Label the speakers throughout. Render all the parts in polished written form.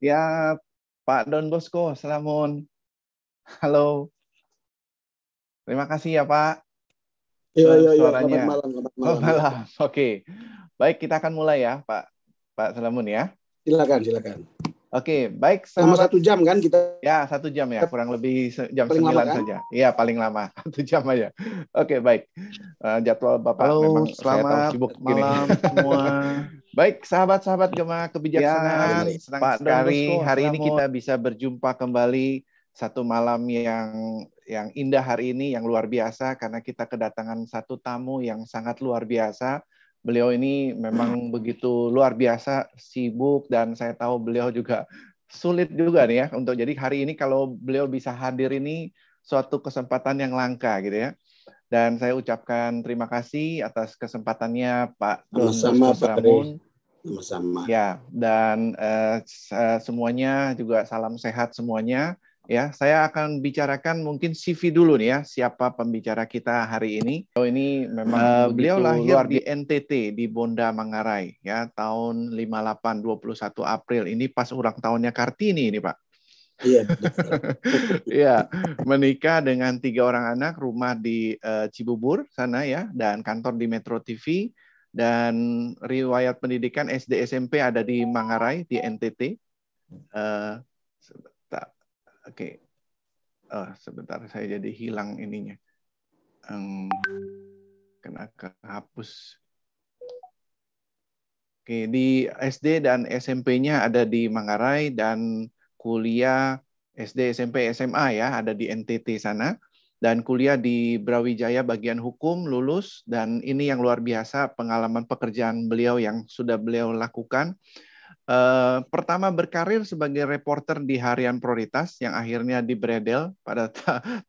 Speaker 1: Ya, Pak Don Bosco, Salamun. Halo. Terima kasih ya, Pak.
Speaker 2: Iya,
Speaker 1: Suaranya.
Speaker 2: selamat malam.
Speaker 1: Oh, malam. Oke. Baik, kita akan mulai ya, Pak Salamun ya.
Speaker 2: Silakan.
Speaker 1: Oke, baik
Speaker 2: Selama
Speaker 1: sahabat.
Speaker 2: 1 jam kan kita?
Speaker 1: Ya, 1 jam ya, kurang lebih jam
Speaker 2: Paling
Speaker 1: 9
Speaker 2: lama, kan?
Speaker 1: saja. Iya, paling lama. 1 jam aja. Oke, baik. Jadwal Bapak memang saya tahu sibuk
Speaker 3: malam
Speaker 1: gini.
Speaker 3: semua.
Speaker 1: Baik, sahabat-sahabat Gema Kebijaksanaan, senang
Speaker 3: Pak Don
Speaker 1: sekali
Speaker 3: Bosco,
Speaker 1: hari ini
Speaker 3: Salamun.
Speaker 1: kita bisa berjumpa kembali satu malam yang indah hari ini, yang luar biasa karena kita kedatangan satu tamu yang sangat luar biasa. Beliau ini memang begitu luar biasa, sibuk, dan saya tahu beliau juga sulit juga nih ya untuk, jadi hari ini kalau beliau bisa hadir ini suatu kesempatan yang langka gitu ya. Dan saya ucapkan terima kasih atas kesempatannya Pak Don Bosco Salamun.
Speaker 2: Sama-sama.
Speaker 1: Ya, dan semuanya juga salam sehat semuanya. Ya, saya akan bicarakan mungkin CV dulu nih ya, siapa pembicara kita hari ini. Ini memang beliau lahir di NTT di Bonda Manggarai ya, tahun 58, 21 April. Ini pas ulang tahunnya Kartini ini, Pak.
Speaker 2: Iya, betul.
Speaker 1: Ya, menikah dengan 3 orang anak, rumah di Cibubur sana ya, dan kantor di Metro TV, dan riwayat pendidikan SD SMP ada di Manggarai di NTT. Oke. Sebentar, saya jadi hilang ininya. Kena kehapus. Oke, di SD dan SMP-nya ada di Manggarai, dan kuliah SD, SMP, SMA ya ada di NTT sana, dan kuliah di Brawijaya bagian hukum, lulus, dan ini yang luar biasa pengalaman pekerjaan beliau yang sudah beliau lakukan. Pertama berkarir sebagai reporter di Harian Prioritas yang akhirnya dibredel pada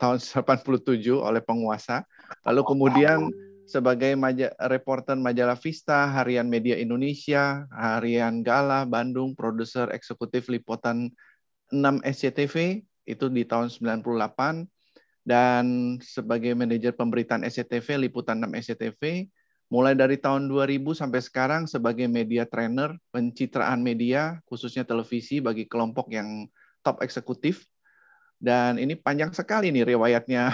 Speaker 1: tahun 87 oleh penguasa. Lalu kemudian sebagai reporter majalah Vista, Harian Media Indonesia, Harian Gala Bandung, produser eksekutif liputan 6 SCTV itu di tahun 98, dan sebagai manajer pemberitaan SCTV liputan 6 SCTV mulai dari tahun 2000 sampai sekarang sebagai media trainer pencitraan media khususnya televisi bagi kelompok yang top eksekutif. Dan ini panjang sekali nih riwayatnya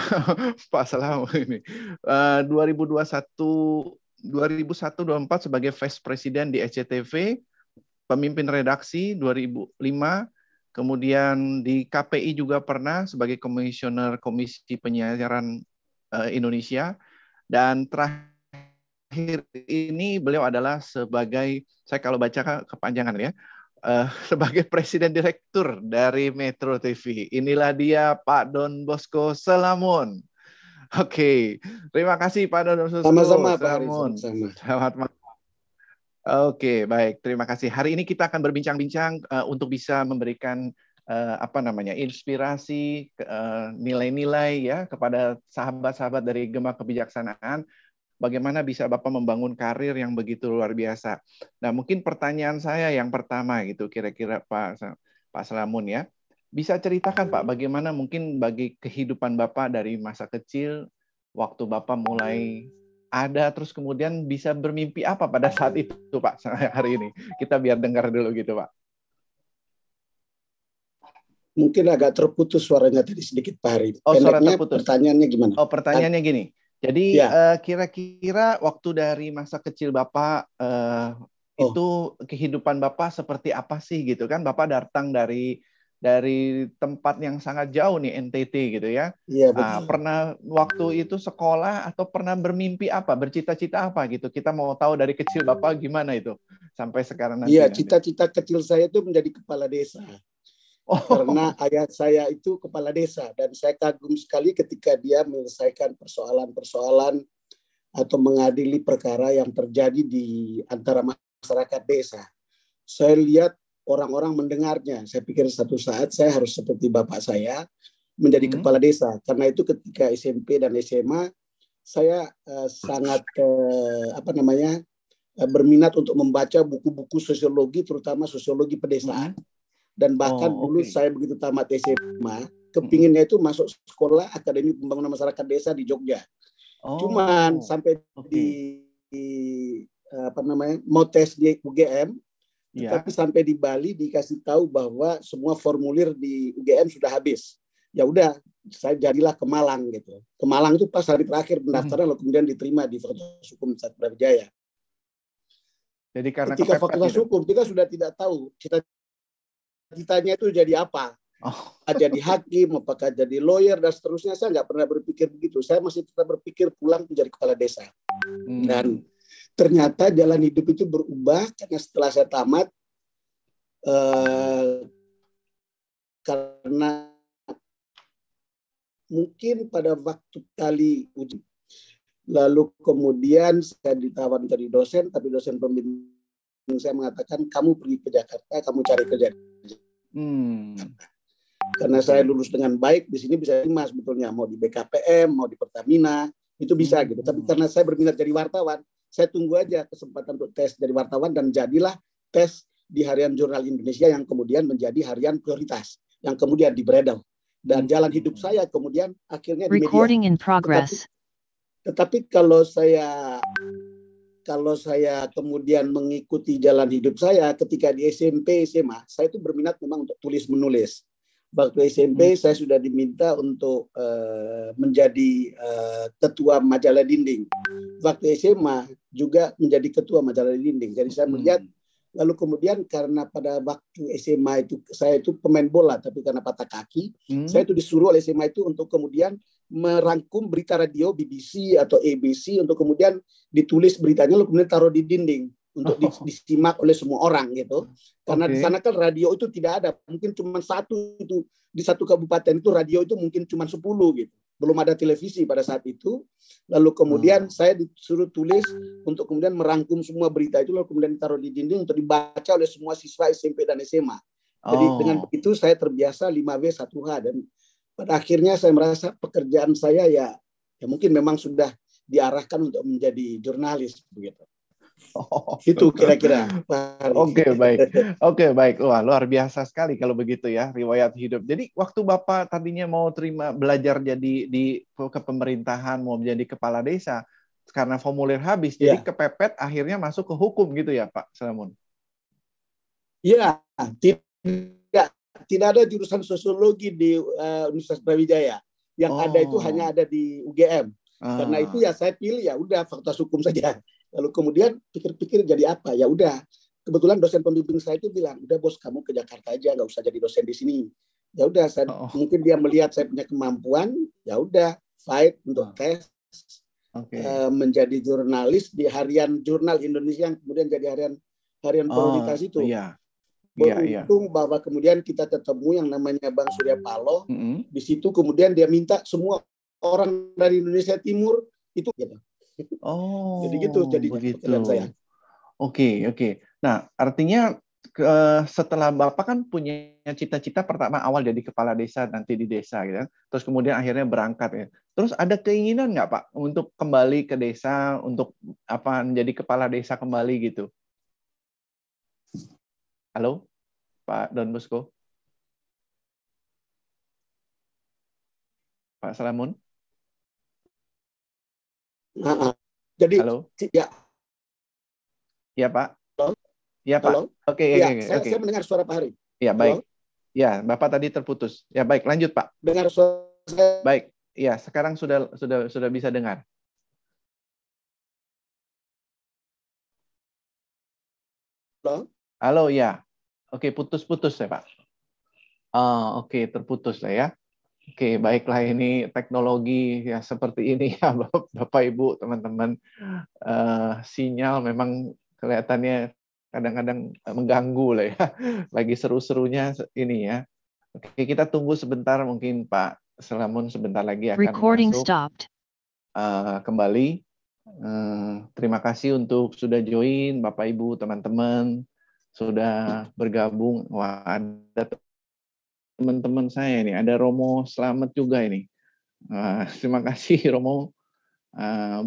Speaker 1: Pak Salamun ini. 2001-2024 sebagai Vice President di SCTV, pemimpin redaksi 2005, kemudian di KPI juga pernah sebagai komisioner Komisi Penyiaran Indonesia, dan terakhir ini beliau adalah sebagai, saya kalau baca kepanjangan ya, sebagai Presiden Direktur dari Metro TV. Inilah dia Pak Don Bosco Salamun. Oke, terima kasih Pak Don Bosco
Speaker 2: Sama-sama Pak Hari,
Speaker 1: Salamun.
Speaker 2: sama-sama.
Speaker 1: Selamat malam. Oke, baik. Terima kasih. Hari ini kita akan berbincang-bincang untuk bisa memberikan inspirasi, nilai-nilai ya kepada sahabat-sahabat dari Gema Kebijaksanaan. Bagaimana bisa Bapak membangun karir yang begitu luar biasa. Nah, mungkin pertanyaan saya yang pertama gitu, kira-kira Pak Salamun ya, bisa ceritakan Pak, bagaimana mungkin bagi kehidupan Bapak dari masa kecil, waktu Bapak mulai ada, terus kemudian bisa bermimpi apa pada saat itu Pak, hari ini. Kita biar dengar dulu gitu Pak.
Speaker 2: Mungkin agak terputus suaranya tadi sedikit Pak Hari.
Speaker 1: Suara terputus.
Speaker 2: Pertanyaannya gimana?
Speaker 1: Pertanyaannya gini. Jadi kira-kira waktu dari masa kecil Bapak itu kehidupan Bapak seperti apa sih gitu kan? Bapak datang dari tempat yang sangat jauh nih, NTT gitu ya.
Speaker 2: Iya, betul.
Speaker 1: Pernah waktu itu sekolah atau pernah bermimpi apa, bercita-cita apa gitu? Kita mau tahu dari kecil Bapak gimana itu sampai sekarang nanti.
Speaker 2: Iya, cita-cita kecil saya itu menjadi kepala desa. Karena ayah saya itu kepala desa, dan saya kagum sekali ketika dia menyelesaikan persoalan-persoalan atau mengadili perkara yang terjadi di antara masyarakat desa. Saya lihat orang-orang mendengarnya. Saya pikir satu saat saya harus seperti bapak saya menjadi kepala desa. Karena itu ketika SMP dan SMA saya sangat berminat untuk membaca buku-buku sosiologi, terutama sosiologi pedesaan. Dan bahkan dulu saya begitu tamat SMA, kepinginnya itu masuk sekolah Akademi Pembangunan Masyarakat Desa di Jogja. Cuman sampai mau tes di UGM, Tetapi sampai di Bali dikasih tahu bahwa semua formulir di UGM sudah habis. Ya udah, saya jadilah ke Malang gitu. Ke Malang itu pas hari terakhir pendaftaran, lalu kemudian diterima di Fakultas Hukum Universitas Brawijaya.
Speaker 1: Jadi karena
Speaker 2: ketika
Speaker 1: kepepet
Speaker 2: Fakultas
Speaker 1: gitu.
Speaker 2: Hukum kita sudah tidak tahu cita-citanya itu jadi apa. Jadi hakim, apakah jadi lawyer dan seterusnya. Saya nggak pernah berpikir begitu. Saya masih tetap berpikir pulang menjadi kepala desa. Dan ternyata jalan hidup itu berubah karena setelah saya tamat, karena mungkin pada waktu kali uji, lalu kemudian saya ditawar jadi dosen, tapi dosen pembimbing saya mengatakan kamu pergi ke Jakarta, kamu cari kerja. Karena saya lulus dengan baik, di sini bisa terima sebetulnya, mau di BKPM, mau di Pertamina, itu bisa gitu. Tapi karena saya berminat jadi wartawan, saya tunggu aja kesempatan untuk tes jadi wartawan, dan jadilah tes di Harian Jurnal Indonesia yang kemudian menjadi harian prioritas, yang kemudian dibredel. Dan jalan hidup saya kemudian akhirnya di media. Tetapi kalau saya kemudian mengikuti jalan hidup saya ketika di SMP, SMA, saya itu berminat memang untuk tulis menulis. Waktu SMP saya sudah diminta untuk menjadi ketua majalah dinding. Waktu SMA juga menjadi ketua majalah dinding. Jadi saya melihat, lalu kemudian karena pada waktu SMA itu saya itu pemain bola, tapi karena patah kaki, saya itu disuruh oleh SMA itu untuk kemudian merangkum berita radio BBC atau ABC untuk kemudian ditulis beritanya, lalu kemudian taruh di dinding untuk disimak oleh semua orang gitu. Karena di sana kan radio itu tidak ada, mungkin cuma satu itu di satu kabupaten itu radio itu mungkin cuma 10 gitu. Belum ada televisi pada saat itu. Lalu kemudian saya disuruh tulis untuk kemudian merangkum semua berita itu, lalu kemudian ditaruh di dinding untuk dibaca oleh semua siswa SMP dan SMA. Jadi dengan begitu saya terbiasa 5W 1H, dan pada akhirnya saya merasa pekerjaan saya ya mungkin memang sudah diarahkan untuk menjadi jurnalis begitu. Itu kira-kira.
Speaker 1: Oke, baik. Wah, luar biasa sekali kalau begitu ya, riwayat hidup. Jadi waktu Bapak tadinya mau belajar jadi di kepemerintahan, mau menjadi kepala desa, karena formulir habis, jadi kepepet, akhirnya masuk ke hukum gitu ya, Pak Salamun?
Speaker 2: Iya, tidak ada jurusan sosiologi di Universitas Brawijaya. Yang ada itu hanya ada di UGM. Karena itu ya saya pilih ya udah Fakultas Hukum saja. Lalu kemudian pikir-pikir jadi apa? Ya udah. Kebetulan dosen pembimbing saya itu bilang, udah bos kamu ke Jakarta aja, nggak usah jadi dosen di sini. Ya udah, mungkin dia melihat saya punya kemampuan, ya udah fight untuk tes menjadi jurnalis di Harian Jurnal Indonesia yang kemudian jadi harian prioritas itu. Beruntung bahwa kemudian kita ketemu yang namanya Bang Surya Paloh. Di situ kemudian dia minta semua orang dari Indonesia Timur itu gitu. Jadi gitu jadinya pekerjaan saya.
Speaker 1: Oke. Nah, artinya setelah Bapak kan punya cita-cita pertama awal jadi kepala desa nanti di desa gitu. Terus kemudian akhirnya berangkat ya. Terus ada keinginan nggak Pak untuk kembali ke desa, untuk menjadi kepala desa kembali gitu? Halo, Pak Don Bosco? Pak Salamun?
Speaker 2: Jadi
Speaker 1: halo? Ya Pak.
Speaker 2: Halo?
Speaker 1: Ya Pak.
Speaker 2: Halo?
Speaker 1: Oke.
Speaker 2: Saya mendengar suara Pak Hari.
Speaker 1: Ya baik.
Speaker 2: Halo?
Speaker 1: Ya Bapak tadi terputus. Ya baik, lanjut Pak.
Speaker 2: Dengar suara saya?
Speaker 1: Baik. Ya sekarang sudah bisa dengar. Halo ya. Oke, putus-putus ya Pak. Oke, terputus lah ya. Oke, baiklah, ini teknologi ya seperti ini ya Bapak Ibu, teman-teman. Sinyal memang kelihatannya kadang-kadang mengganggu lah ya. Lagi seru-serunya ini ya. Oke, kita tunggu sebentar, mungkin Pak Salamun sebentar lagi akan masuk kembali. Terima kasih untuk sudah join, Bapak Ibu, teman-teman, sudah bergabung. Wah, ada teman-teman saya ini, ada Romo Slamet juga ini. Terima kasih Romo,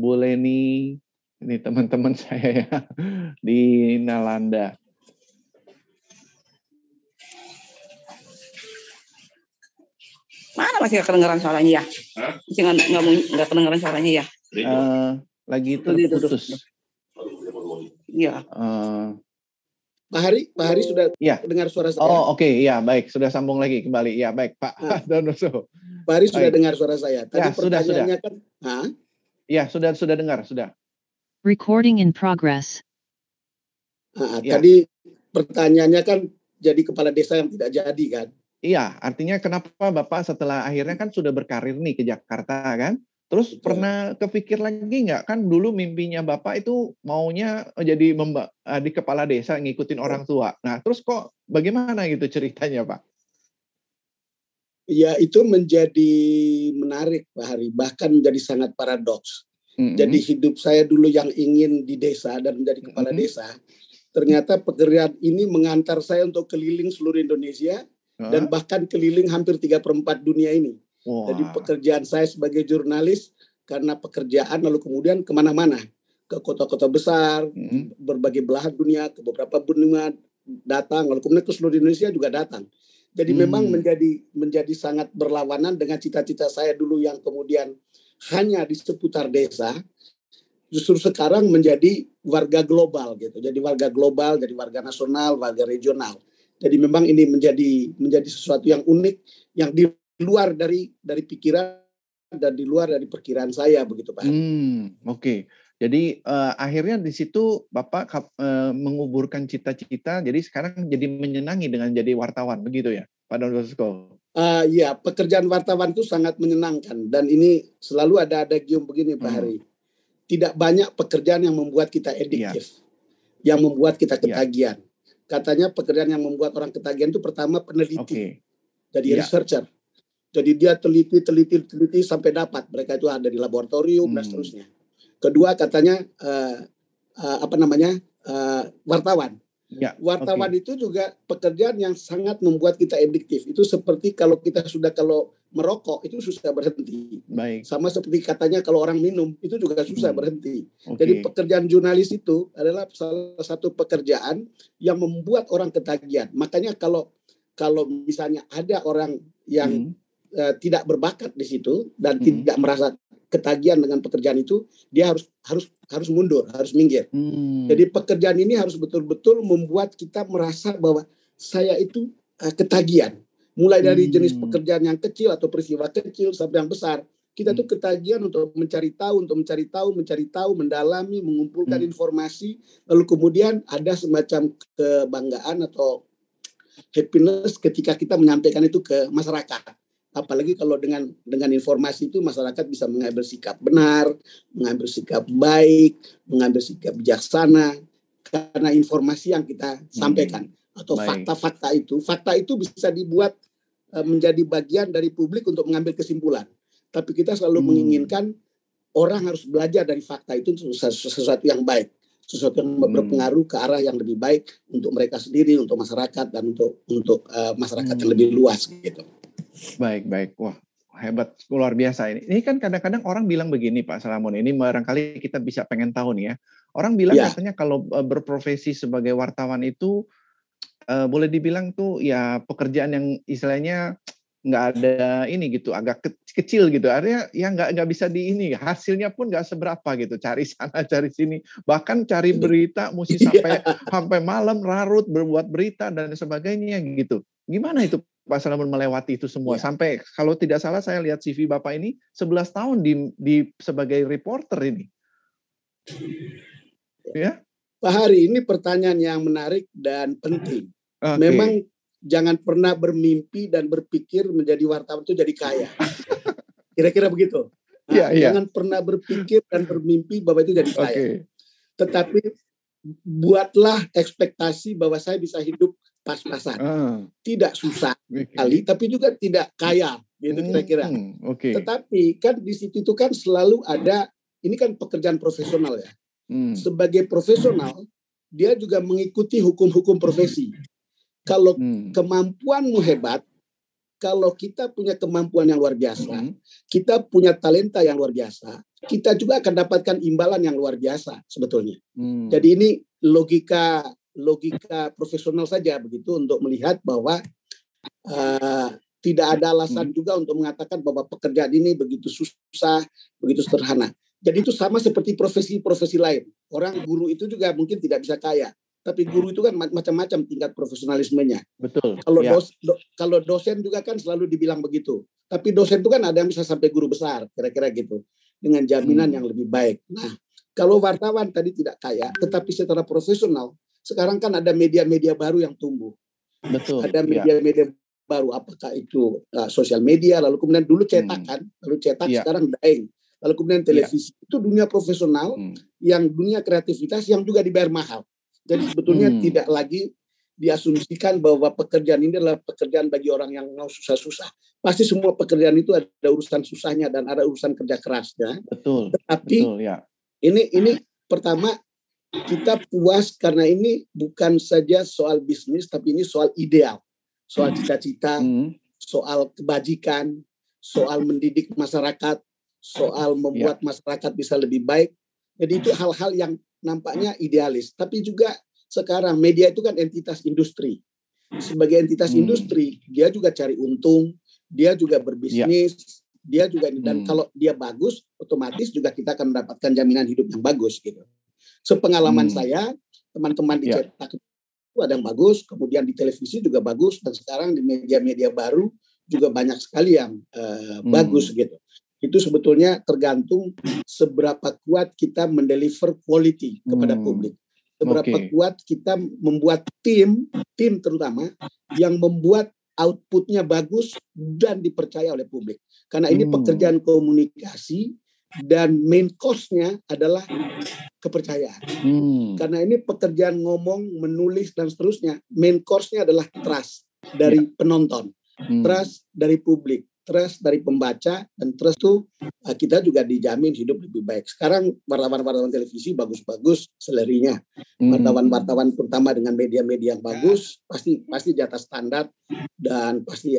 Speaker 1: Bu Leni, ini teman-teman saya ya di Nalanda.
Speaker 3: Mana masih nggak kedengeran suaranya ya? Masih nggak kedengeran suaranya ya?
Speaker 1: Lagi terputus.
Speaker 3: Iya.
Speaker 2: Pak Hari sudah
Speaker 1: Ya.
Speaker 2: dengar suara saya?
Speaker 1: Oh, oke. Ya, baik. Sudah sambung lagi kembali. Ya, baik, Pak Donoso.
Speaker 2: Pak Hari sudah dengar suara saya. Tadi
Speaker 1: Ya,
Speaker 2: pertanyaannya
Speaker 1: sudah.
Speaker 2: kan,
Speaker 1: Ya, sudah dengar, sudah.
Speaker 4: Recording in progress.
Speaker 1: Ya.
Speaker 2: Tadi pertanyaannya kan jadi kepala desa yang tidak jadi kan?
Speaker 1: Iya, artinya kenapa Bapak setelah akhirnya kan sudah berkarir nih ke Jakarta kan? Terus pernah kepikir lagi nggak, kan dulu mimpinya Bapak itu maunya jadi di kepala desa ngikutin orang tua. Nah, terus kok bagaimana gitu ceritanya, Pak?
Speaker 2: Ya, itu menjadi menarik, Pak Hari. Bahkan menjadi sangat paradoks. Jadi hidup saya dulu yang ingin di desa dan menjadi kepala desa, ternyata pekerjaan ini mengantar saya untuk keliling seluruh Indonesia dan bahkan keliling hampir 3/4 dunia ini. Jadi pekerjaan saya sebagai jurnalis karena pekerjaan lalu kemudian kemana-mana, ke kota-kota besar, berbagai belahan dunia, ke beberapa benua datang, lalu kemudian ke seluruh Indonesia juga datang. Jadi memang menjadi sangat berlawanan dengan cita-cita saya dulu yang kemudian hanya di seputar desa, justru sekarang menjadi warga global gitu. Jadi warga global, jadi warga nasional, warga regional. Jadi memang ini menjadi sesuatu yang unik, yang di luar dari pikiran dan di luar dari perkiraan saya begitu, Pak.
Speaker 1: Oke. Jadi akhirnya di situ Bapak menguburkan cita-cita, jadi sekarang jadi menyenangi dengan jadi wartawan, begitu ya, Pak Donoso?
Speaker 2: Iya, pekerjaan wartawan itu sangat menyenangkan dan ini selalu ada gium begini, Pak Hari. Tidak banyak pekerjaan yang membuat kita ediktif, yang membuat kita ketagihan. Katanya pekerjaan yang membuat orang ketagihan itu pertama peneliti, jadi researcher. Jadi dia teliti sampai dapat. Mereka itu ada di laboratorium dan seterusnya. Kedua katanya wartawan. Wartawan itu juga pekerjaan yang sangat membuat kita ediktif. Itu seperti kalau merokok itu susah berhenti. Sama seperti katanya kalau orang minum itu juga susah berhenti. Jadi pekerjaan jurnalis itu adalah salah satu pekerjaan yang membuat orang ketagihan. Makanya kalau misalnya ada orang yang tidak berbakat di situ dan tidak merasa ketagihan dengan pekerjaan itu, dia harus mundur, harus minggir. Jadi pekerjaan ini harus betul-betul membuat kita merasa bahwa saya itu ketagihan. Mulai dari jenis pekerjaan yang kecil atau peristiwa kecil sampai yang besar, kita tuh ketagihan untuk mencari tahu, mendalami, mengumpulkan informasi, lalu kemudian ada semacam kebanggaan atau happiness ketika kita menyampaikan itu ke masyarakat. Apalagi kalau dengan informasi itu masyarakat bisa mengambil sikap benar, mengambil sikap baik, mengambil sikap bijaksana karena informasi yang kita sampaikan atau fakta itu bisa dibuat menjadi bagian dari publik untuk mengambil kesimpulan. Tapi kita selalu menginginkan orang harus belajar dari fakta itu sesuatu yang baik, sesuatu yang berpengaruh ke arah yang lebih baik untuk mereka sendiri, untuk masyarakat dan untuk masyarakat yang lebih luas gitu.
Speaker 1: Baik. Wah, hebat, luar biasa ini. Ini kan kadang-kadang orang bilang begini, Pak Salamon. Ini barangkali kita bisa pengen tahu nih ya. Orang bilang katanya kalau berprofesi sebagai wartawan itu boleh dibilang tuh ya pekerjaan yang istilahnya nggak ada ini gitu, agak kecil gitu. Artinya ya nggak bisa hasilnya pun nggak seberapa gitu. Cari sana, cari sini. Bahkan cari berita mesti sampai malam larut berbuat berita dan sebagainya gitu. Gimana itu Pak Salamon melewati itu semua? Sampai kalau tidak salah saya lihat CV Bapak ini 11 tahun di sebagai reporter ini. Ya.
Speaker 2: Pak Hari, ini pertanyaan yang menarik dan penting. Memang jangan pernah bermimpi dan berpikir menjadi wartawan itu jadi kaya. Kira-kira begitu. Jangan pernah berpikir dan bermimpi bahwa itu jadi kaya. Tetapi buatlah ekspektasi bahwa saya bisa hidup pas-pasan. Tidak susah kali, tapi juga tidak kaya, gitu kira-kira. Tetapi kan di situ itu kan selalu ada, ini kan pekerjaan profesional ya. Sebagai profesional, dia juga mengikuti hukum-hukum profesi. Kalau kemampuanmu hebat, kalau kita punya kemampuan yang luar biasa, kita punya talenta yang luar biasa, kita juga akan dapatkan imbalan yang luar biasa sebetulnya. Jadi ini logika profesional saja begitu untuk melihat bahwa tidak ada alasan juga untuk mengatakan bahwa pekerjaan ini begitu susah, begitu sederhana. Jadi itu sama seperti profesi-profesi lain. Orang guru itu juga mungkin tidak bisa kaya. Tapi guru itu kan macam-macam tingkat profesionalismenya.
Speaker 1: Betul.
Speaker 2: Kalau dosen juga kan selalu dibilang begitu. Tapi dosen itu kan ada yang bisa sampai guru besar, kira-kira gitu, dengan jaminan yang lebih baik. Nah, kalau wartawan tadi tidak kaya, tetapi secara profesional, sekarang kan ada media-media baru yang tumbuh.
Speaker 1: Betul.
Speaker 2: Ada media-media baru, apakah itu sosial media, lalu kemudian dulu cetak kan, lalu cetak sekarang daring, lalu kemudian televisi. Itu dunia profesional, yang dunia kreativitas yang juga dibayar mahal. Jadi sebetulnya tidak lagi diasumsikan bahwa pekerjaan ini adalah pekerjaan bagi orang yang mau susah-susah. Pasti semua pekerjaan itu ada urusan susahnya dan ada urusan kerja kerasnya.
Speaker 1: Betul.
Speaker 2: Tetapi
Speaker 1: betul, ya.
Speaker 2: Ini pertama kita puas karena ini bukan saja soal bisnis, tapi ini soal ideal, soal cita-cita, soal kebajikan, soal mendidik masyarakat, soal membuat masyarakat bisa lebih baik. Jadi itu hal-hal yang nampaknya idealis. Tapi juga sekarang media itu kan entitas industri. Sebagai entitas industri, dia juga cari untung, dia juga berbisnis, dia juga dan kalau dia bagus, otomatis juga kita akan mendapatkan jaminan hidup yang bagus gitu. Sepengalaman saya, teman-teman di cetak itu ada yang bagus, kemudian di televisi juga bagus, dan sekarang di media-media baru juga banyak sekali yang bagus gitu. Itu sebetulnya tergantung seberapa kuat kita mendeliver quality kepada publik. Seberapa kuat kita membuat tim terutama yang membuat outputnya bagus dan dipercaya oleh publik. Karena ini pekerjaan komunikasi dan main cost-nya adalah kepercayaan. Karena ini pekerjaan ngomong, menulis, dan seterusnya. Main cost-nya adalah trust dari penonton, trust dari publik, trust dari pembaca, dan trust itu kita juga dijamin hidup lebih baik. Sekarang wartawan-wartawan televisi bagus-bagus selerinya. Wartawan-wartawan terutama dengan media-media yang bagus pasti di atas standar dan pasti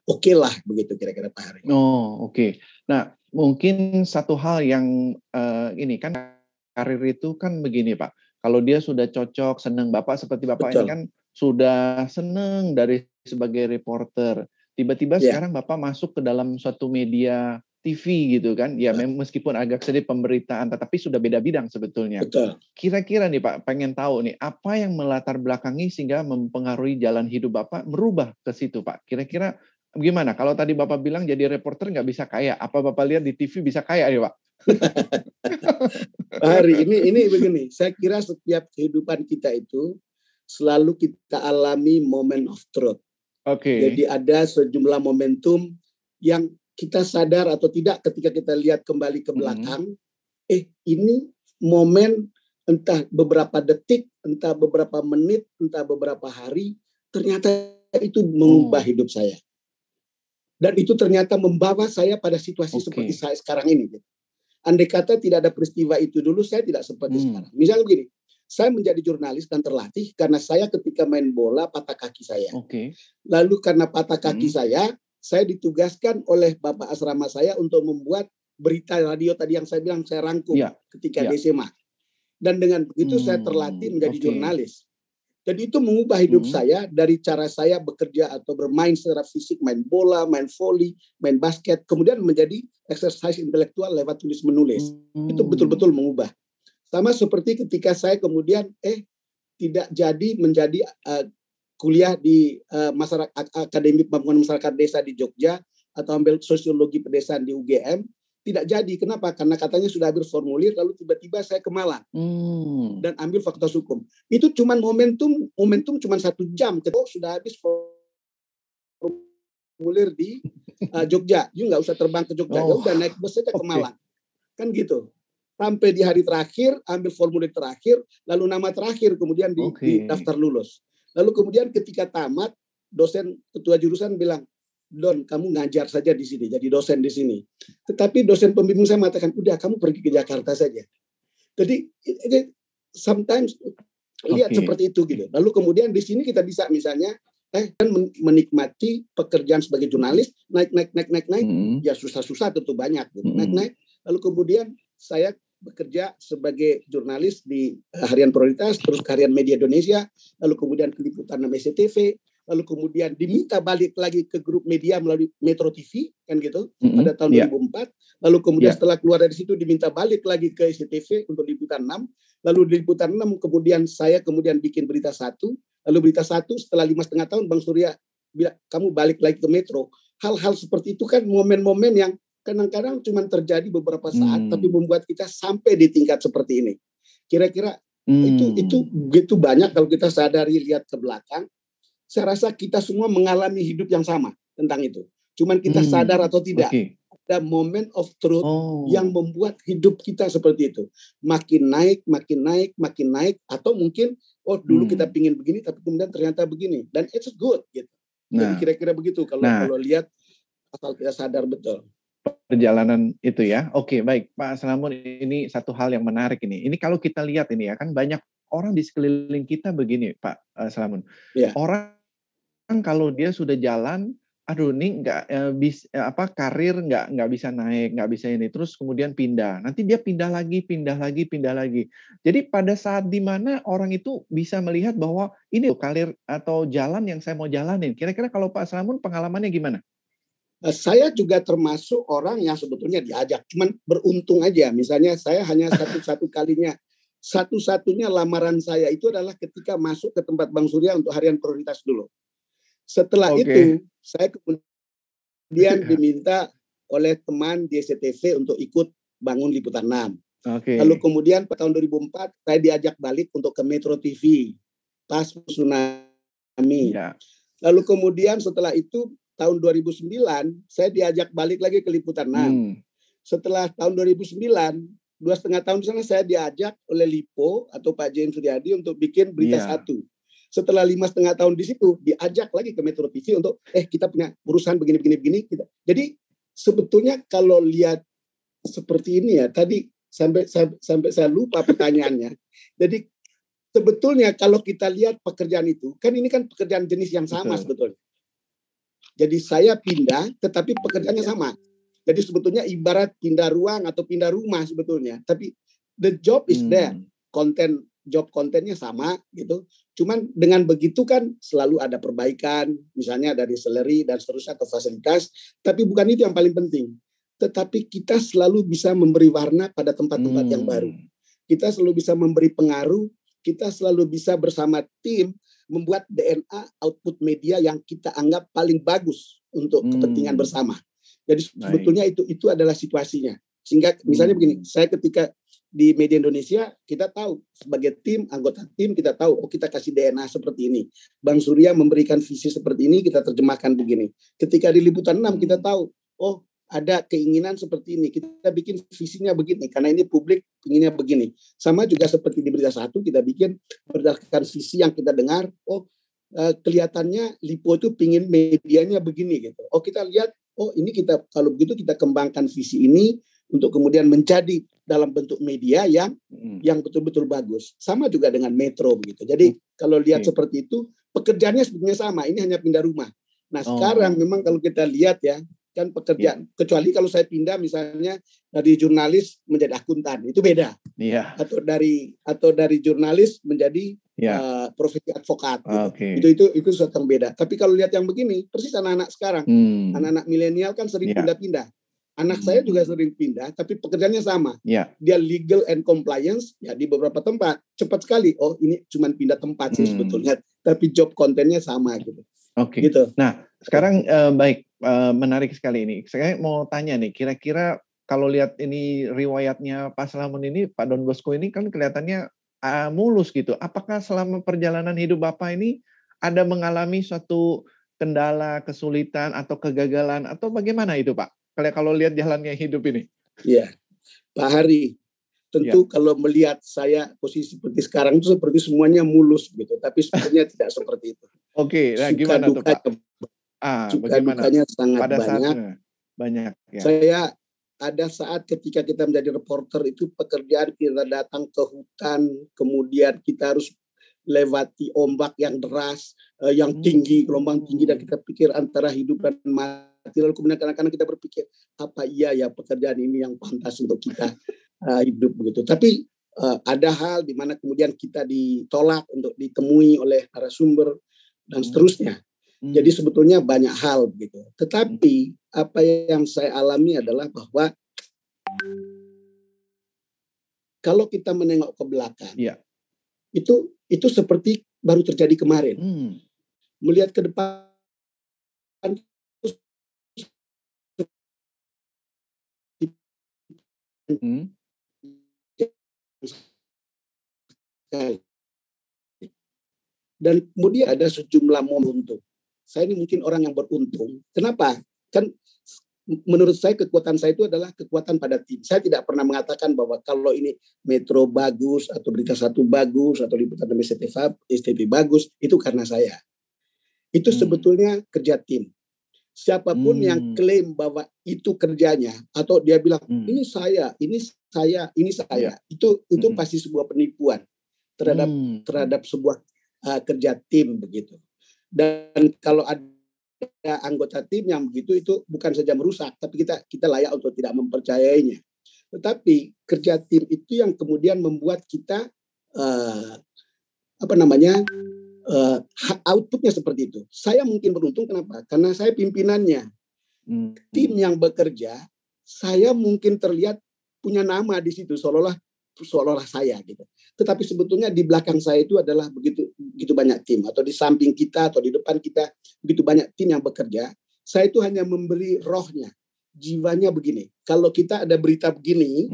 Speaker 2: oke lah begitu kira-kira Pak Hari.
Speaker 1: Oh, oke. Nah, mungkin satu hal yang ini kan karir itu kan begini Pak. Kalau dia sudah cocok, senang, Bapak seperti Bapak ini kan sudah senang dari sebagai reporter. Tiba-tiba sekarang Bapak masuk ke dalam suatu media TV gitu kan. Ya meskipun agak sedikit pemberitaan, tetapi sudah beda bidang sebetulnya.
Speaker 2: Betul.
Speaker 1: Kira-kira nih Pak, pengen tahu nih, apa yang melatar belakangi sehingga mempengaruhi jalan hidup Bapak merubah ke situ Pak? Kira-kira gimana? Kalau tadi Bapak bilang jadi reporter nggak bisa kaya, apa Bapak lihat di TV bisa kaya ya Pak?
Speaker 2: Hari ini begini, saya kira setiap kehidupan kita itu selalu kita alami moment of truth. Jadi ada sejumlah momentum yang kita sadar atau tidak ketika kita lihat kembali ke belakang, ini momen entah beberapa detik, entah beberapa menit, entah beberapa hari, ternyata itu mengubah hidup saya. Dan itu ternyata membawa saya pada situasi seperti saya sekarang ini. Andai kata tidak ada peristiwa itu dulu, saya tidak seperti sekarang. Misalnya begini, saya menjadi jurnalis dan terlatih karena saya ketika main bola patah kaki saya. Lalu karena patah kaki saya ditugaskan oleh Bapak asrama saya untuk membuat berita radio tadi yang saya bilang saya rangkum ketika di SMA. Dan dengan begitu saya terlatih menjadi jurnalis. Jadi itu mengubah hidup saya dari cara saya bekerja atau bermain secara fisik, main bola, main voli, main basket, kemudian menjadi exercise intelektual lewat tulis menulis. Itu betul-betul mengubah. Sama seperti ketika saya kemudian tidak jadi menjadi kuliah di masyarakat Akademi Pembangunan Masyarakat Desa di Jogja atau ambil sosiologi pedesaan di UGM, tidak jadi. Kenapa? Karena katanya sudah habis formulir, lalu tiba-tiba saya ke Malang dan ambil fakultas hukum. Itu cuma momentum cuma 1 jam. Sudah habis formulir di Jogja, you nggak usah terbang ke Jogja, ya udah naik bus saja ke Malang, kan gitu. Sampai di hari terakhir, ambil formulir terakhir, lalu nama terakhir, kemudian di daftar lulus. Lalu kemudian ketika tamat, dosen ketua jurusan bilang, Don, kamu ngajar saja di sini, jadi dosen di sini. Tetapi dosen pembimbing saya mengatakan, udah kamu pergi ke Jakarta saja. Jadi sometimes lihat seperti itu gitu. Lalu kemudian di sini kita bisa misalnya kan menikmati pekerjaan sebagai jurnalis, naik, ya susah-susah tentu banyak gitu. Naik. Lalu kemudian saya bekerja sebagai jurnalis di Harian Prioritas, terus Harian Media Indonesia, lalu kemudian ke Liputan SCTV, lalu kemudian diminta balik lagi ke grup media melalui Metro TV kan gitu pada tahun 2004, lalu kemudian setelah keluar dari situ diminta balik lagi ke SCTV untuk liputan 6, lalu di liputan 6 kemudian saya bikin berita 1, lalu berita 1 setelah 5,5 tahun Bang Surya bilang kamu balik lagi ke Metro. Hal-hal seperti itu kan momen-momen yang kadang-kadang cuma terjadi beberapa saat tapi membuat kita sampai di tingkat seperti ini. Kira-kira itu begitu banyak kalau kita sadari lihat ke belakang. Saya rasa kita semua mengalami hidup yang sama tentang itu. Cuman kita sadar atau tidak. Ada moment of truth yang membuat hidup kita seperti itu. Makin naik, makin naik, makin naik. Atau mungkin, dulu kita pingin begini, tapi kemudian ternyata begini. Dan it's good. Gitu. Jadi kira-kira begitu kalau lihat asal kita sadar betul.
Speaker 1: Perjalanan itu ya. Oke, baik. Pak Slamun, ini satu hal yang menarik ini. Ini kalau kita lihat ini ya, kan banyak orang di sekeliling kita begini, Pak Slamun.
Speaker 2: Ya.
Speaker 1: Orang kalau dia sudah jalan, aduh ini karir nggak bisa naik, nggak bisa ini. Terus kemudian pindah. Nanti dia pindah lagi. Jadi pada saat di mana orang itu bisa melihat bahwa ini karir atau jalan yang saya mau jalanin. Kira-kira kalau Pak Slamun pengalamannya gimana?
Speaker 2: Saya juga termasuk orang yang sebetulnya diajak, cuman beruntung aja. Misalnya saya hanya satu-satunya lamaran saya itu adalah ketika masuk ke tempat Bang Surya untuk harian prioritas dulu. Setelah itu saya kemudian diminta oleh teman di SCTV untuk ikut bangun liputan 6. Lalu kemudian pada tahun 2004 saya diajak balik untuk ke Metro TV pas tsunami. Lalu kemudian setelah itu tahun 2009 saya diajak balik lagi ke liputan 6. Setelah tahun 2009, 2,5 tahun di sana saya diajak oleh Lipo atau Pak James Suryadi untuk bikin berita 1. Setelah 5,5 tahun di situ diajak lagi ke Metro TV untuk kita punya urusan begini. Jadi sebetulnya kalau lihat seperti ini ya, tadi sampai saya lupa pertanyaannya. Jadi sebetulnya kalau kita lihat pekerjaan itu, kan ini kan pekerjaan jenis yang sama sebetulnya. Jadi saya pindah, tetapi pekerjaannya sama. Jadi sebetulnya ibarat pindah ruang atau pindah rumah sebetulnya. Tapi the job is there. Job kontennya sama gitu. Cuman dengan begitu kan selalu ada perbaikan, misalnya dari salary dan seterusnya atau fasilitas. Tapi bukan itu yang paling penting. Tetapi kita selalu bisa memberi warna pada tempat-tempat yang baru. Kita selalu bisa memberi pengaruh. Kita selalu bisa bersama tim membuat DNA output media yang kita anggap paling bagus untuk kepentingan bersama. Jadi sebetulnya itu adalah situasinya. Sehingga misalnya begini, saya ketika di media Indonesia kita tahu sebagai tim, anggota tim kita tahu kita kasih DNA seperti ini. Bang Surya memberikan visi seperti ini, kita terjemahkan begini. Ketika di liputan 6 kita tahu ada keinginan seperti ini, kita bikin visinya begini karena ini publik inginnya begini. Sama juga seperti di berita 1 kita bikin berdasarkan visi yang kita dengar. Kelihatannya Lipo itu pingin medianya begini gitu. Kita lihat ini kita kalau begitu kita kembangkan visi ini untuk kemudian menjadi dalam bentuk media yang betul-betul bagus. Sama juga dengan Metro begitu. Jadi kalau lihat seperti itu pekerjaannya sebetulnya sama. Ini hanya pindah rumah. Nah sekarang memang kalau kita lihat ya, kan pekerjaan kecuali kalau saya pindah misalnya dari jurnalis menjadi akuntan itu beda atau dari jurnalis menjadi profesi advokat gitu. Itu sesuatu yang beda. Tapi kalau lihat yang begini persis anak-anak sekarang anak-anak milenial kan sering pindah-pindah. Anak saya juga sering pindah tapi pekerjaannya sama. Dia legal and compliance ya di beberapa tempat cepat sekali. Ini cuma pindah tempat sih sebetulnya tapi job kontennya sama gitu. Gitu.
Speaker 1: Nah sekarang baik. Menarik sekali ini. Saya mau tanya nih, kira-kira kalau lihat ini riwayatnya Pak Slamun ini, Pak Don Bosco ini kan kelihatannya mulus gitu. Apakah selama perjalanan hidup Bapak ini ada mengalami suatu kendala, kesulitan atau kegagalan atau bagaimana itu Pak? Kalau lihat jalannya hidup ini.
Speaker 2: Iya, Pak Hari. Tentu kalau melihat saya posisi seperti sekarang itu seperti semuanya mulus gitu, tapi sebenarnya tidak seperti itu.
Speaker 1: Nah gimana tuh Pak?
Speaker 2: Dukanya sangat
Speaker 1: banyak ya.
Speaker 2: Saya ada saat ketika kita menjadi reporter itu pekerjaan kita datang ke hutan, kemudian kita harus lewati ombak yang deras, yang tinggi, gelombang tinggi, dan kita pikir antara hidup dan mati. Lalu kemudian kadang-kadang kita berpikir apa iya ya pekerjaan ini yang pantas untuk kita hidup begitu. Tapi ada hal di mana kemudian kita ditolak untuk ditemui oleh narasumber dan seterusnya. Jadi sebetulnya banyak hal begitu. Tetapi apa yang saya alami adalah bahwa kalau kita menengok ke belakang, itu seperti baru terjadi kemarin. Melihat ke depan, dan kemudian ada sejumlah momentum. Saya ini mungkin orang yang beruntung. Kenapa? Kan menurut saya kekuatan saya itu adalah kekuatan pada tim. Saya tidak pernah mengatakan bahwa kalau ini Metro bagus atau Berita Satu bagus atau liputan STP bagus, itu karena saya. Itu sebetulnya kerja tim. Siapapun yang klaim bahwa itu kerjanya atau dia bilang ini saya, itu pasti sebuah penipuan terhadap sebuah kerja tim begitu. Dan kalau ada anggota tim yang begitu, itu bukan saja merusak, tapi kita layak untuk tidak mempercayainya. Tetapi kerja tim itu yang kemudian membuat kita outputnya seperti itu. Saya mungkin beruntung, kenapa? Karena saya pimpinannya. Tim yang bekerja, saya mungkin terlihat punya nama di situ, seolah-olah saya gitu. Tetapi sebetulnya di belakang saya itu adalah begitu banyak tim, atau di samping kita atau di depan kita begitu banyak tim yang bekerja. Saya itu hanya memberi rohnya, jiwanya begini. Kalau kita ada berita begini,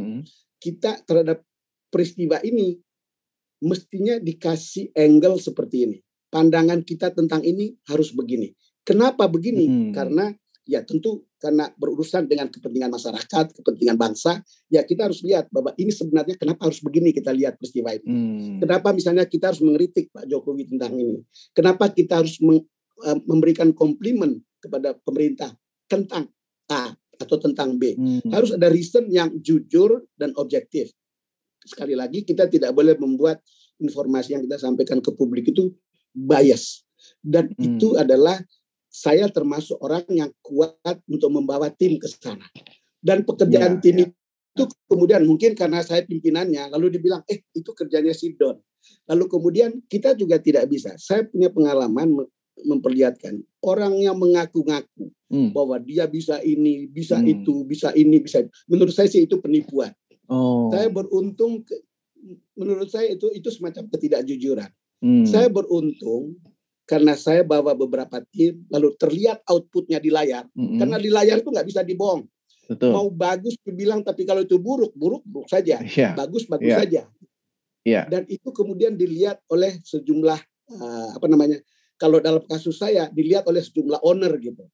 Speaker 2: kita terhadap peristiwa ini mestinya dikasih angle seperti ini. Pandangan kita tentang ini harus begini. Kenapa begini? Karena ya tentu karena berurusan dengan kepentingan masyarakat, kepentingan bangsa, ya kita harus lihat bahwa ini sebenarnya kenapa harus begini, kita lihat peristiwa ini. Kenapa misalnya kita harus mengkritik Pak Jokowi tentang ini? Kenapa kita harus memberikan komplimen kepada pemerintah tentang A atau tentang B? Harus ada reason yang jujur dan objektif. Sekali lagi, kita tidak boleh membuat informasi yang kita sampaikan ke publik itu bias. Dan itu adalah saya termasuk orang yang kuat untuk membawa tim ke sana. Dan pekerjaan tim itu kemudian mungkin karena saya pimpinannya, lalu dibilang, itu kerjanya si Don. Lalu kemudian kita juga tidak bisa. Saya punya pengalaman memperlihatkan orang yang mengaku-ngaku bahwa dia bisa ini, bisa itu, bisa ini, bisa itu. Menurut saya sih itu penipuan. Saya beruntung, menurut saya itu semacam ketidakjujuran. Saya beruntung karena saya bawa beberapa tim, lalu terlihat outputnya di layar. Karena di layar itu nggak bisa dibohong.
Speaker 1: Betul.
Speaker 2: Mau bagus dibilang, tapi kalau itu buruk saja. Bagus saja. Dan itu kemudian dilihat oleh sejumlah kalau dalam kasus saya dilihat oleh sejumlah owner gitu.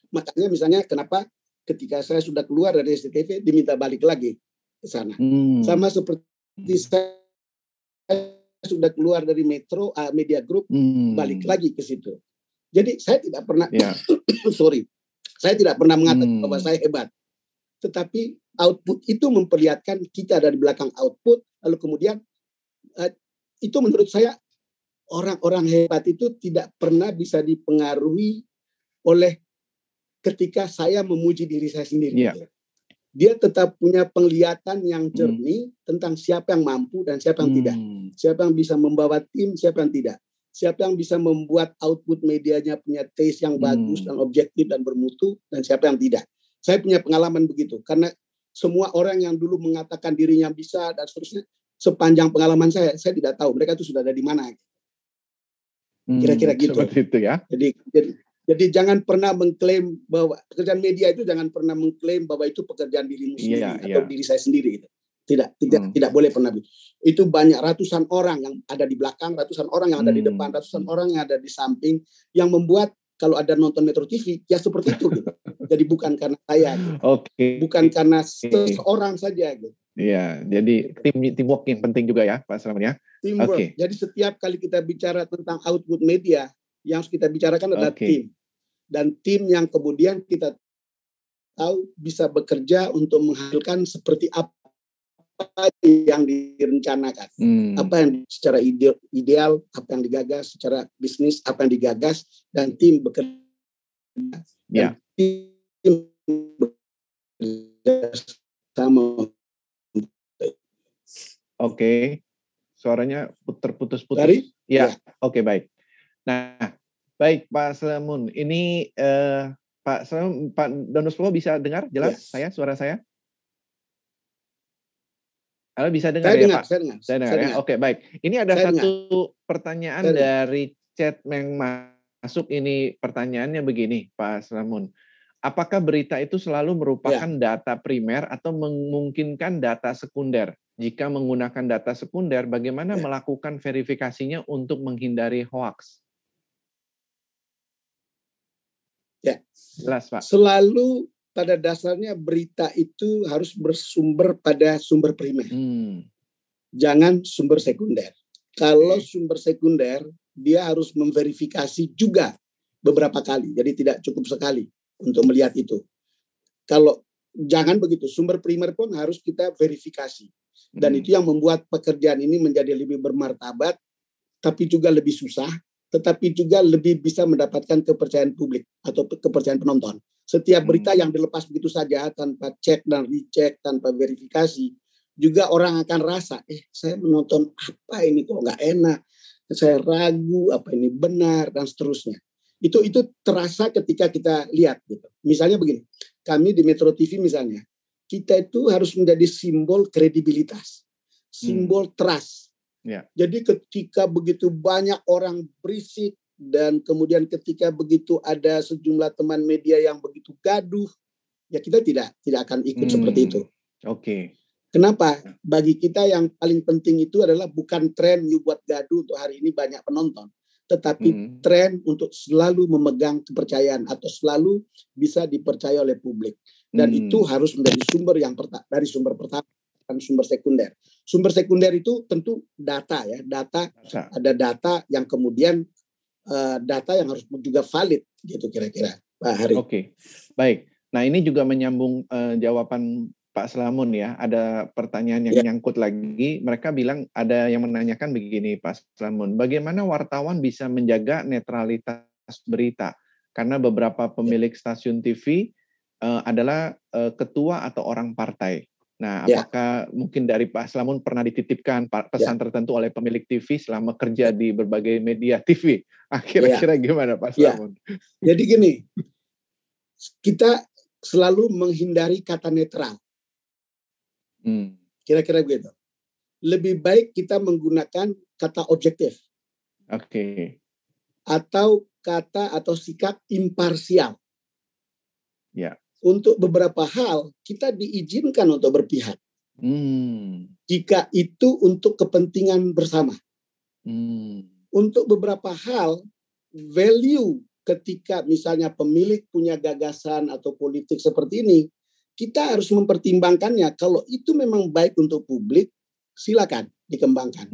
Speaker 2: Makanya misalnya kenapa ketika saya sudah keluar dari SCTV diminta balik lagi ke sana. Sama seperti saya sudah keluar dari Metro Media Group, balik lagi ke situ. Jadi saya tidak pernah saya tidak pernah mengatakan bahwa saya hebat. Tetapi output itu memperlihatkan kita dari belakang output, lalu kemudian itu menurut saya orang-orang hebat itu tidak pernah bisa dipengaruhi oleh ketika saya memuji diri saya sendiri. Dia tetap punya penglihatan yang jernih tentang siapa yang mampu dan siapa yang tidak. Siapa yang bisa membawa tim, siapa yang tidak. Siapa yang bisa membuat output medianya punya taste yang bagus dan objektif dan bermutu, dan siapa yang tidak. Saya punya pengalaman begitu. Karena semua orang yang dulu mengatakan dirinya bisa dan seterusnya, sepanjang pengalaman saya tidak tahu mereka itu sudah ada di mana. Kira-kira gitu.
Speaker 1: Seperti itu ya.
Speaker 2: Jadi jangan pernah mengklaim bahwa pekerjaan media itu jangan pernah mengklaim bahwa itu pekerjaan dirimu sendiri atau diri saya sendiri. Tidak boleh pernah. Itu banyak ratusan orang yang ada di belakang, ratusan orang yang ada di depan, ratusan orang yang ada di samping yang membuat kalau ada nonton Metro TV ya seperti itu gitu. Jadi bukan karena saya, gitu. Bukan karena seseorang saja gitu.
Speaker 1: Iya, jadi teamwork yang penting juga ya Pak Slamet ya.
Speaker 2: Teamwork. Jadi setiap kali kita bicara tentang output media, yang harus kita bicarakan adalah tim. Dan tim yang kemudian kita tahu bisa bekerja untuk menghasilkan seperti apa yang direncanakan. Apa yang secara ideal, apa yang digagas, secara bisnis, apa yang digagas, dan tim bekerja. Dan tim bekerja sama.
Speaker 1: Oke. Suaranya terputus-putus. Oke, baik. Nah, Baik, Pak Slamun. Ini Pak Slamun, Pak Danuskowo bisa dengar jelas suara saya? Halo, bisa dengar ya, Pak? Saya dengar ya. Oke, baik. Ini ada satu pertanyaan dari chat yang masuk. Ini pertanyaannya begini, Pak Slamun. Apakah berita itu selalu merupakan data primer atau memungkinkan data sekunder? Jika menggunakan data sekunder, bagaimana melakukan verifikasinya untuk menghindari hoaks?
Speaker 2: Ya,
Speaker 1: jelas, Pak.
Speaker 2: Selalu pada dasarnya berita itu harus bersumber pada sumber primer. Jangan sumber sekunder. Kalau sumber sekunder, dia harus memverifikasi juga beberapa kali. Jadi tidak cukup sekali untuk melihat itu. Kalau jangan begitu, sumber primer pun harus kita verifikasi. Dan itu yang membuat pekerjaan ini menjadi lebih bermartabat, tapi juga lebih susah, tetapi juga lebih bisa mendapatkan kepercayaan publik atau kepercayaan penonton. Setiap berita yang dilepas begitu saja tanpa cek dan dicek, tanpa verifikasi, juga orang akan rasa, saya menonton apa ini kok nggak enak, saya ragu apa ini benar dan seterusnya. Itu terasa ketika kita lihat gitu. Misalnya begini, kami di Metro TV misalnya, kita itu harus menjadi simbol kredibilitas, simbol trust. Jadi ketika begitu banyak orang berisik dan kemudian ketika begitu ada sejumlah teman media yang begitu gaduh, ya kita tidak akan ikut seperti itu. Kenapa? Bagi kita yang paling penting itu adalah bukan tren you buat gaduh untuk hari ini banyak penonton, tetapi tren untuk selalu memegang kepercayaan atau selalu bisa dipercaya oleh publik. Dan itu harus menjadi sumber yang dari sumber pertama dan sumber sekunder. Sumber sekunder itu tentu data ya, ada data yang kemudian data yang harus juga valid gitu kira-kira Pak Hari.
Speaker 1: Baik. Nah ini juga menyambung jawaban Pak Slamun ya. Ada pertanyaan yang nyangkut lagi. Mereka bilang ada yang menanyakan begini Pak Slamun, bagaimana wartawan bisa menjaga netralitas berita? Karena beberapa pemilik stasiun TV adalah ketua atau orang partai. Nah, apakah mungkin dari Pak Slamun pernah dititipkan pesan tertentu oleh pemilik TV selama kerja di berbagai media TV? Kira-kira gimana Pak Slamun?
Speaker 2: Jadi gini, kita selalu menghindari kata netral. Kira-kira begitu. Lebih baik kita menggunakan kata objektif. Atau kata atau sikap imparsial. Untuk beberapa hal kita diizinkan untuk berpihak. Jika itu untuk kepentingan bersama. Untuk beberapa hal value ketika misalnya pemilik punya gagasan atau politik seperti ini, kita harus mempertimbangkannya. Kalau itu memang baik untuk publik, silakan dikembangkan.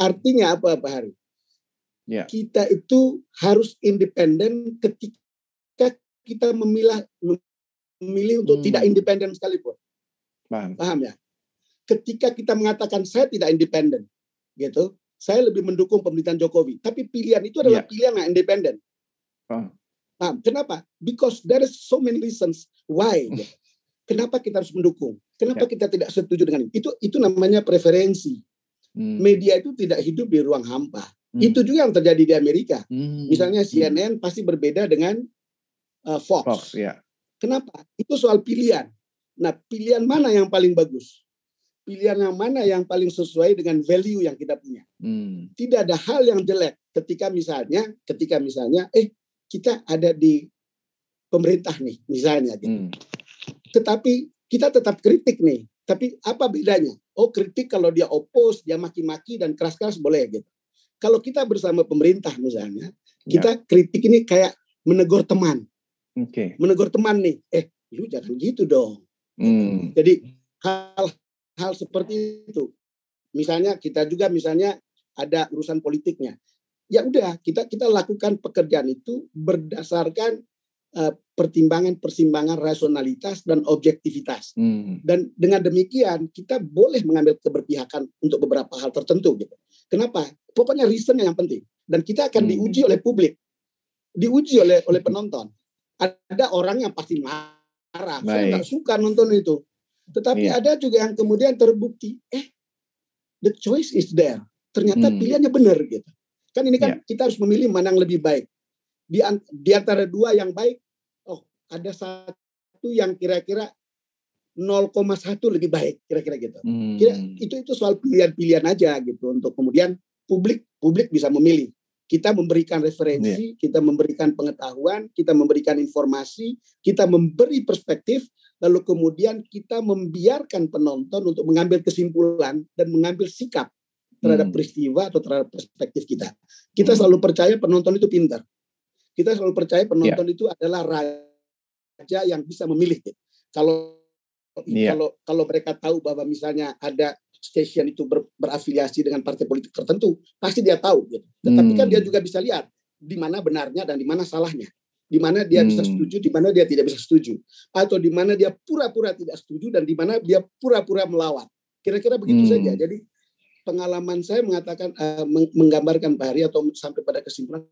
Speaker 2: Artinya apa Pak Hari? Kita itu harus independen ketika kita memilih untuk tidak independen sekalipun. Paham ya? Ketika kita mengatakan saya tidak independen, gitu, saya lebih mendukung pemerintahan Jokowi. Tapi pilihan itu adalah pilihan yang independen. Paham? Kenapa? Because there is so many reasons why. Gitu. Kenapa kita harus mendukung? Kenapa kita tidak setuju dengan itu? Itu namanya preferensi. Media itu tidak hidup di ruang hampa. Itu juga yang terjadi di Amerika. Misalnya CNN pasti berbeda dengan Fox. Kenapa? Itu soal pilihan. Nah, pilihan mana yang paling bagus? Pilihan yang mana yang paling sesuai dengan value yang kita punya? Tidak ada hal yang jelek ketika misalnya kita ada di pemerintah nih, misalnya gitu. Tetapi kita tetap kritik nih. Tapi apa bedanya? Kritik kalau dia oppose, dia maki-maki dan keras-keras boleh gitu. Kalau kita bersama pemerintah misalnya, kita kritik ini kayak menegur teman. Menegur teman nih, lu jangan gitu dong. Jadi hal seperti itu. Misalnya kita juga ada urusan politiknya. Ya udah, kita lakukan pekerjaan itu berdasarkan pertimbangan rasionalitas dan objektivitas. Dan dengan demikian kita boleh mengambil keberpihakan untuk beberapa hal tertentu gitu. Kenapa? Pokoknya reasonnya yang penting. Dan kita akan diuji oleh publik, diuji oleh penonton. Ada orang yang pasti marah, saya nggak suka nonton itu. Tetapi ada juga yang kemudian terbukti, the choice is there. Ternyata pilihannya benar gitu. Kan ini kan kita harus memilih mana yang lebih baik. di antara dua yang baik, ada satu yang kira-kira 0,1 lebih baik, kira-kira gitu. Itu soal pilihan-pilihan aja gitu, untuk kemudian publik bisa memilih. Kita memberikan referensi, kita memberikan pengetahuan, kita memberikan informasi, kita memberi perspektif, lalu kemudian kita membiarkan penonton untuk mengambil kesimpulan dan mengambil sikap terhadap peristiwa atau terhadap perspektif kita. Kita selalu percaya penonton itu pintar. Kita selalu percaya penonton itu adalah raja yang bisa memilih. Kalau mereka tahu bahwa misalnya ada stasiun itu berafiliasi dengan partai politik tertentu, pasti dia tahu gitu. Tetapi kan dia juga bisa lihat di mana benarnya dan di mana salahnya. Di mana dia bisa setuju, di mana dia tidak bisa setuju. Atau di mana dia pura-pura tidak setuju dan di mana dia pura-pura melawan. Kira-kira begitu saja. Jadi pengalaman saya mengatakan menggambarkan Pak Hari atau sampai pada kesimpulan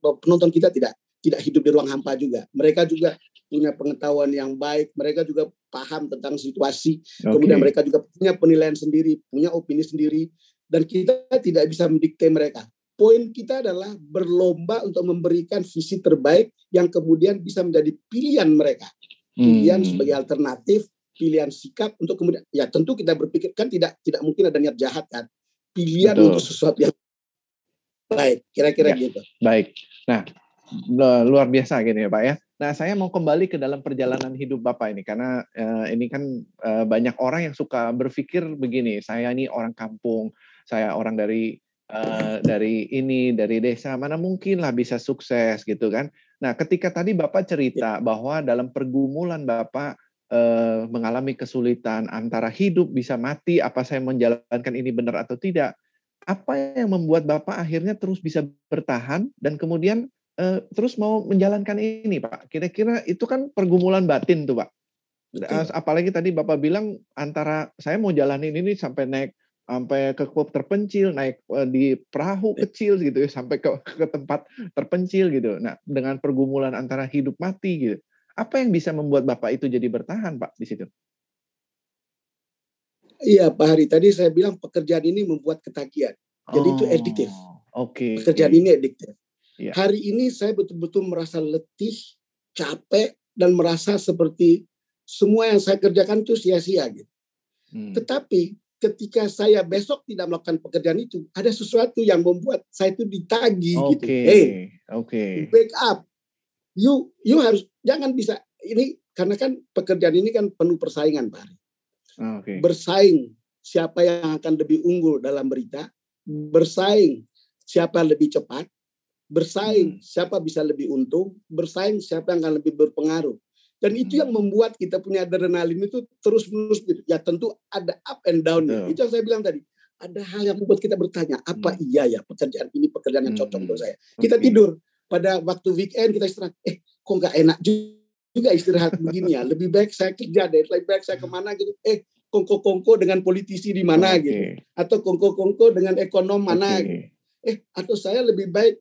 Speaker 2: bahwa penonton kita tidak hidup di ruang hampa juga. Mereka juga punya pengetahuan yang baik, mereka juga paham tentang situasi, kemudian mereka juga punya penilaian sendiri, punya opini sendiri, dan kita tidak bisa mendikte mereka. Poin kita adalah berlomba untuk memberikan visi terbaik yang kemudian bisa menjadi pilihan mereka. Pilihan sebagai alternatif, pilihan sikap untuk kemudian, ya tentu kita berpikir kan tidak mungkin ada niat jahat kan. Pilihan untuk sesuatu yang baik, kira-kira gitu.
Speaker 1: Baik. Nah, luar biasa gitu ya Pak ya. Nah, saya mau kembali ke dalam perjalanan hidup Bapak ini karena ini kan banyak orang yang suka berpikir begini, saya ini orang kampung, saya orang dari desa, mana mungkin lah bisa sukses gitu kan. Nah, ketika tadi Bapak cerita bahwa dalam pergumulan Bapak mengalami kesulitan antara hidup bisa mati, apa saya menjalankan ini benar atau tidak, apa yang membuat Bapak akhirnya terus bisa bertahan dan kemudian terus mau menjalankan ini, Pak? Kira-kira itu kan pergumulan batin tuh, Pak. Apalagi tadi Bapak bilang antara saya mau jalanin ini sampai ke klub terpencil, naik di perahu kecil gitu ya, sampai ke tempat terpencil gitu. Nah, dengan pergumulan antara hidup mati gitu. Apa yang bisa membuat Bapak itu jadi bertahan, Pak, di situ?
Speaker 2: Iya, Pak Hari. Tadi saya bilang pekerjaan ini membuat ketagihan. Jadi itu adiktif. Pekerjaan ini adiktif. Ya. Hari ini saya betul-betul merasa letih, capek, dan merasa seperti semua yang saya kerjakan itu sia-sia gitu. Tetapi ketika saya besok tidak melakukan pekerjaan itu, ada sesuatu yang membuat saya itu ditagih gitu. Wake up. You harus, jangan bisa ini, karena kan pekerjaan ini kan penuh persaingan, Pak Ari. Bersaing siapa yang akan lebih unggul dalam berita, bersaing siapa lebih cepat, bersaing siapa bisa lebih untung, bersaing siapa yang akan lebih berpengaruh. Dan itu yang membuat kita punya adrenalin itu terus-menerus gitu. Ya tentu ada up and down. Itu yang saya bilang tadi. Ada hal yang membuat kita bertanya, apa iya ya pekerjaan ini pekerjaan yang cocok untuk saya. Kita tidur. Pada waktu weekend kita istirahat. Kok nggak enak juga istirahat begini ya. Lebih baik saya kerja deh. Lebih baik saya kemana gitu. Kongko-kongko dengan politisi di mana gitu. Atau kongko-kongko dengan ekonom mana gitu. Atau saya lebih baik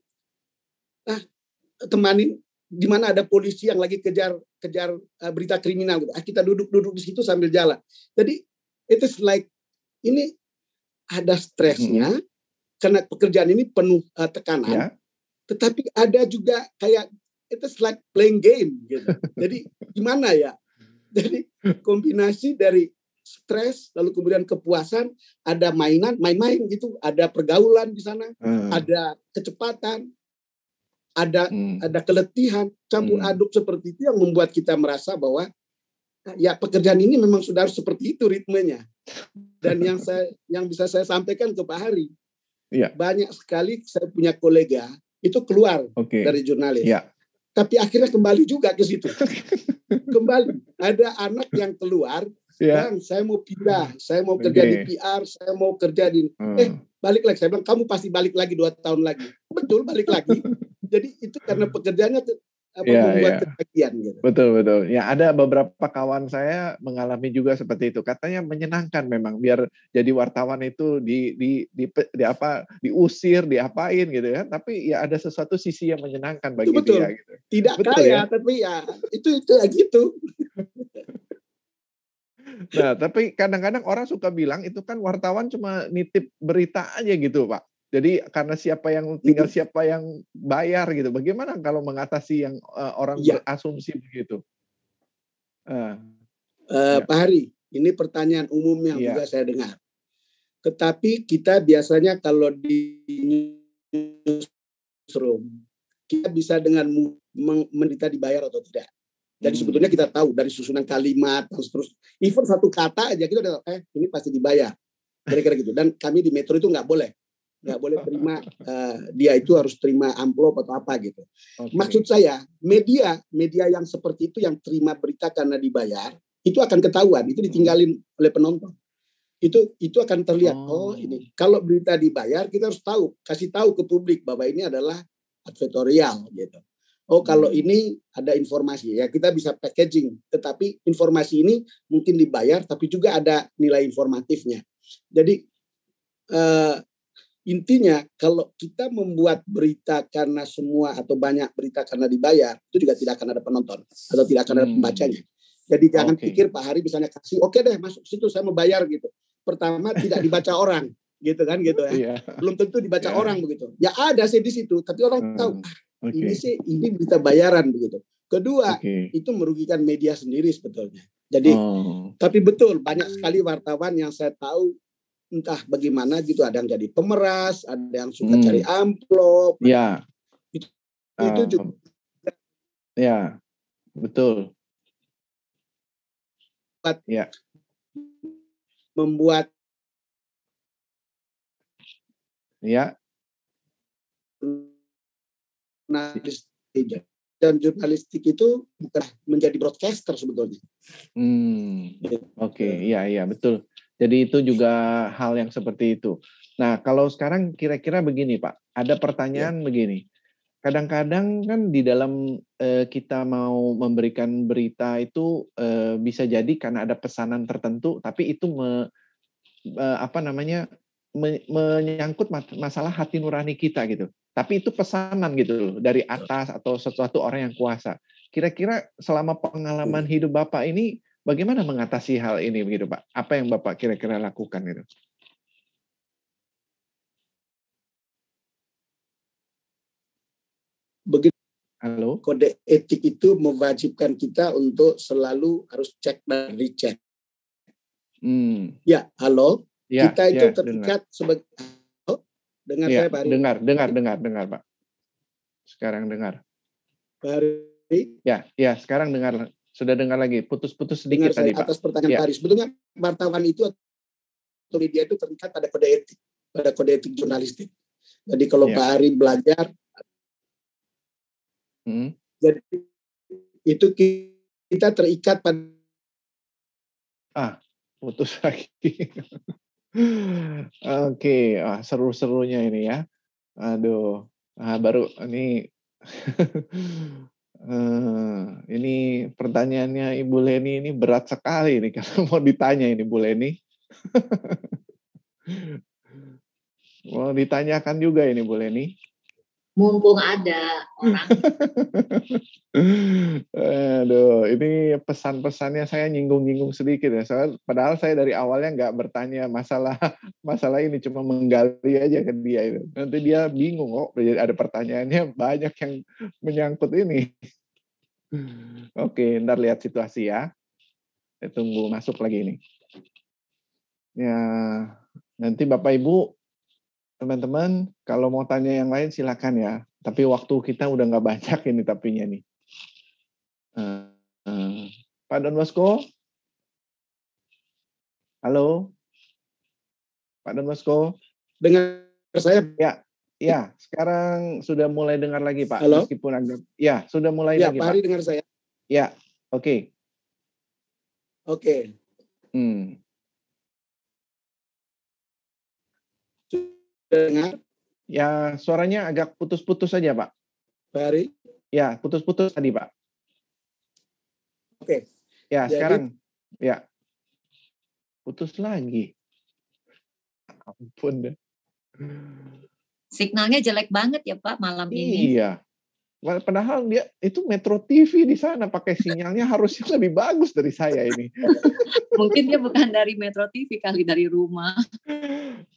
Speaker 2: temanin di mana ada polisi yang lagi kejar berita kriminal gitu. Kita duduk di situ sambil jalan. Jadi it is like ini ada stresnya karena pekerjaan ini penuh tekanan. Tetapi ada juga kayak it is like playing game gitu. Jadi gimana ya? Jadi kombinasi dari stres lalu kemudian kepuasan, ada main-main gitu, ada pergaulan di sana, ada kecepatan, ada keletihan, campur aduk seperti itu yang membuat kita merasa bahwa ya pekerjaan ini memang sudah harus seperti itu ritmenya. Dan yang bisa saya sampaikan ke Pak Hari, banyak sekali saya punya kolega itu keluar dari jurnalis, tapi akhirnya kembali juga ke situ. Kembali ada anak yang keluar, Bang, saya mau pindah, saya mau kerja di PR, saya mau kerja di balik lagi. Saya bilang kamu pasti balik lagi 2 tahun lagi. Betul, balik lagi. Jadi itu karena pekerjaannya membuat ketagihan gitu.
Speaker 1: Betul. Ya ada beberapa kawan saya mengalami juga seperti itu. Katanya menyenangkan memang biar jadi wartawan itu diusir, diapain gitu ya. Tapi ya ada sesuatu sisi yang menyenangkan bagi dia gitu.
Speaker 2: Tidak kaya, tapi ya itu ya gitu.
Speaker 1: Nah, tapi kadang-kadang orang suka bilang itu kan wartawan cuma nitip berita aja gitu, Pak. Jadi karena tinggal siapa yang bayar gitu. Bagaimana kalau mengatasi yang orang
Speaker 2: Ya.
Speaker 1: berasumsi begitu?
Speaker 2: Pak Hari, ini pertanyaan umum yang juga saya dengar. Tetapi kita biasanya kalau di newsroom, kita bisa dengan menderita dibayar atau tidak. Jadi sebetulnya kita tahu dari susunan kalimat, terus even satu kata aja kita udah ini pasti dibayar. Kira-kira gitu. Dan kami di Metro itu nggak boleh terima dia itu harus terima amplop atau apa gitu. Maksud saya media yang seperti itu yang terima berita karena dibayar itu akan ketahuan, itu ditinggalin oleh penonton. Itu akan terlihat ini kalau berita dibayar kita harus kasih tahu ke publik bahwa ini adalah advertorial gitu. Kalau ini ada informasi ya kita bisa packaging, tetapi informasi ini mungkin dibayar tapi juga ada nilai informatifnya. Jadi intinya kalau kita membuat berita karena semua atau banyak berita karena dibayar, itu juga tidak akan ada penonton atau tidak akan ada pembacanya. Jadi jangan pikir Pak Hari misalnya kasih oke deh masuk situ saya mau bayar gitu. Pertama tidak dibaca orang gitu kan gitu ya. Belum tentu dibaca orang begitu. Ya ada sih di situ tapi orang tahu ini berita bayaran begitu. Kedua itu merugikan media sendiri sebetulnya. Jadi tapi betul banyak sekali wartawan yang saya tahu entah bagaimana gitu, ada yang jadi pemeras, ada yang suka cari amplop.
Speaker 1: Ya.
Speaker 2: Itu juga.
Speaker 1: Ya, betul. Ya.
Speaker 2: Membuat.
Speaker 1: Ya.
Speaker 2: Dan jurnalistik itu bukan menjadi broadcaster sebetulnya.
Speaker 1: Iya, betul. Jadi itu juga hal yang seperti itu. Nah, kalau sekarang kira-kira begini, Pak. Ada pertanyaan begini. Kadang-kadang kan di dalam kita mau memberikan berita itu bisa jadi karena ada pesanan tertentu, tapi itu menyangkut masalah hati nurani kita gitu. Tapi itu pesanan gitu loh dari atas atau sesuatu orang yang kuasa. Kira-kira selama pengalaman hidup Bapak ini bagaimana mengatasi hal ini begitu Pak? Apa yang Bapak kira-kira lakukan itu?
Speaker 2: Begitu.
Speaker 1: Halo.
Speaker 2: Kode etik itu mewajibkan kita untuk selalu harus cek dan recheck. Ya, halo.
Speaker 1: Ya,
Speaker 2: kita itu terikat sebagai dengar saya Pak Hari.
Speaker 1: Dengar Pak. Sekarang dengar.
Speaker 2: Pak Hari.
Speaker 1: Ya, sekarang dengar. Sudah dengar lagi, putus-putus sedikit
Speaker 2: tadi
Speaker 1: Pak.
Speaker 2: Atas pertanyaan Pak Hari. Sebetulnya wartawan itu atau media itu terikat pada kode etik jurnalistik. Jadi kalau Pak Hari belajar, jadi itu kita terikat pada.
Speaker 1: Putus lagi. Oke, seru-serunya ini ya. Aduh, baru ini. Ini pertanyaannya Ibu Leni ini berat sekali ini kalau mau ditanya ini Bu Leni. Mau ditanyakan juga ini Bu Leni.
Speaker 5: Mumpung ada orang.
Speaker 1: Aduh, ini pesan-pesannya saya nyinggung-nyinggung sedikit ya. Padahal saya dari awalnya nggak bertanya masalah ini, cuma menggali aja ke dia itu. Nanti dia bingung kok, ada pertanyaannya banyak yang menyangkut ini. Oke, ntar lihat situasi ya. Saya tunggu masuk lagi ini. Ya, nanti Bapak Ibu, teman-teman, kalau mau tanya yang lain silakan ya. Tapi waktu kita udah nggak banyak ini tapinya nih. Pak Don Bosco? Halo? Pak Don Bosco?
Speaker 2: Dengar saya?
Speaker 1: Ya, sekarang sudah mulai dengar lagi Pak.
Speaker 2: Halo?
Speaker 1: Meskipun agak, ya sudah mulai lagi
Speaker 2: Pak Hari dengar saya?
Speaker 1: Ya, oke.
Speaker 2: Oke. Dengar?
Speaker 1: Ya, suaranya agak putus-putus saja, Pak.
Speaker 2: Pak Hari?
Speaker 1: Ya, putus-putus tadi, Pak.
Speaker 2: Oke.
Speaker 1: Ya, jadi, sekarang. Ya. Putus lagi. Ampun deh.
Speaker 5: Signalnya jelek banget ya, Pak, malam ini.
Speaker 1: Iya. Padahal dia itu Metro TV di sana pakai sinyalnya harusnya lebih bagus dari saya ini.
Speaker 3: Mungkin dia bukan dari Metro TV kali, dari rumah.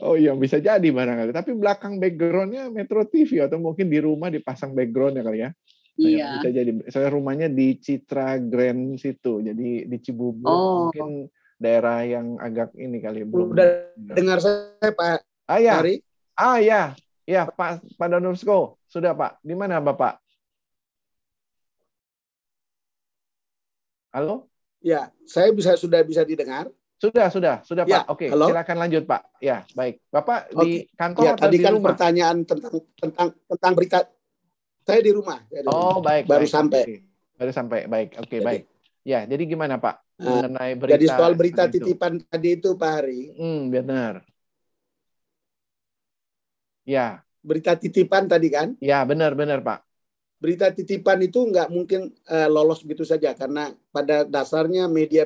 Speaker 1: Oh iya, bisa jadi barangkali. Tapi belakang background-nya Metro TV atau mungkin di rumah dipasang background-nya kali ya.
Speaker 3: Iya.
Speaker 1: Bisa jadi. Saya rumahnya di Citra Grand situ, jadi di Cibubur, mungkin daerah yang agak ini kali.
Speaker 2: Udah dengar saya Pak Hari?
Speaker 1: Ya Pak Danusko, sudah Pak. Di mana Bapak? Halo?
Speaker 2: Ya, saya sudah bisa didengar.
Speaker 1: Sudah
Speaker 2: ya,
Speaker 1: Pak. Oke,
Speaker 2: halo?
Speaker 1: silakan lanjut Pak. Ya, baik. Bapak di kantor
Speaker 2: ya,
Speaker 1: atau
Speaker 2: tadi
Speaker 1: di
Speaker 2: kan
Speaker 1: rumah?
Speaker 2: Pertanyaan tentang berita. Saya di rumah.
Speaker 1: Baik.
Speaker 2: Baru sampai.
Speaker 1: Okay. Baru sampai. Baik. Oke, baik. Ya, jadi gimana Pak mengenai berita?
Speaker 2: Jadi soal berita titipan tadi itu Pak Hari.
Speaker 1: Benar. Ya.
Speaker 2: Berita titipan tadi kan?
Speaker 1: Ya, benar Pak.
Speaker 2: Berita titipan itu nggak mungkin lolos begitu saja, karena pada dasarnya media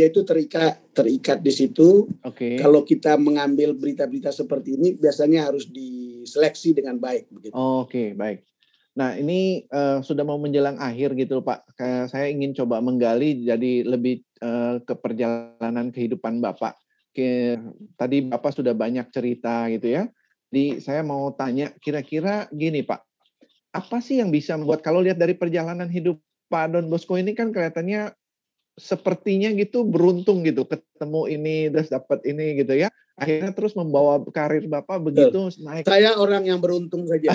Speaker 2: itu terikat di situ.
Speaker 1: Okay.
Speaker 2: Kalau kita mengambil berita-berita seperti ini biasanya harus diseleksi dengan baik begitu.
Speaker 1: Oke, baik. Nah, ini sudah mau menjelang akhir gitu Pak. Saya ingin coba menggali jadi lebih ke perjalanan kehidupan Bapak. Tadi Bapak sudah banyak cerita gitu ya. Jadi saya mau tanya, kira-kira gini Pak, apa sih yang bisa membuat, kalau lihat dari perjalanan hidup Pak Don Bosco ini kan kelihatannya sepertinya gitu beruntung gitu, ketemu ini terus dapat ini gitu ya, akhirnya terus membawa karir Bapak begitu naik.
Speaker 2: Saya orang yang beruntung saja.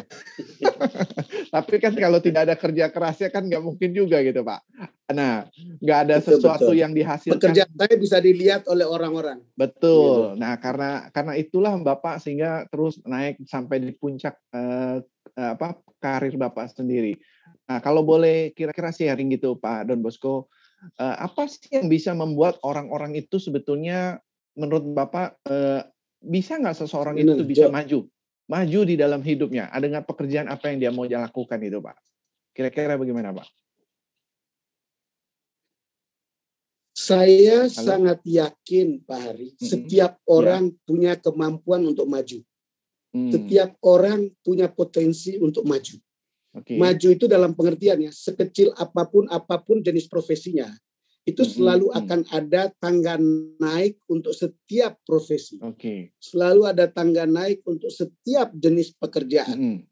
Speaker 1: Tapi kan kalau tidak ada kerja kerasnya kan nggak mungkin juga gitu Pak. Nah, nggak ada sesuatu yang dihasilkan.
Speaker 2: Pekerjaan saya bisa dilihat oleh orang-orang.
Speaker 1: Betul. Gitu. Nah, karena itulah Bapak sehingga terus naik sampai di puncak karir Bapak sendiri. Nah, kalau boleh kira-kira sharing gitu Pak Don Bosco, apa sih yang bisa membuat orang-orang itu sebetulnya menurut Bapak bisa nggak seseorang itu bisa maju di dalam hidupnya? Ada nggak pekerjaan apa yang dia mau lakukan itu Pak? Kira-kira bagaimana Pak?
Speaker 2: Saya sangat yakin Pak Hari, setiap orang punya kemampuan untuk maju. Setiap orang punya potensi untuk maju. Maju itu dalam pengertiannya, sekecil apapun jenis profesinya, itu selalu akan ada tangga naik untuk setiap profesi. Selalu ada tangga naik untuk setiap jenis pekerjaan.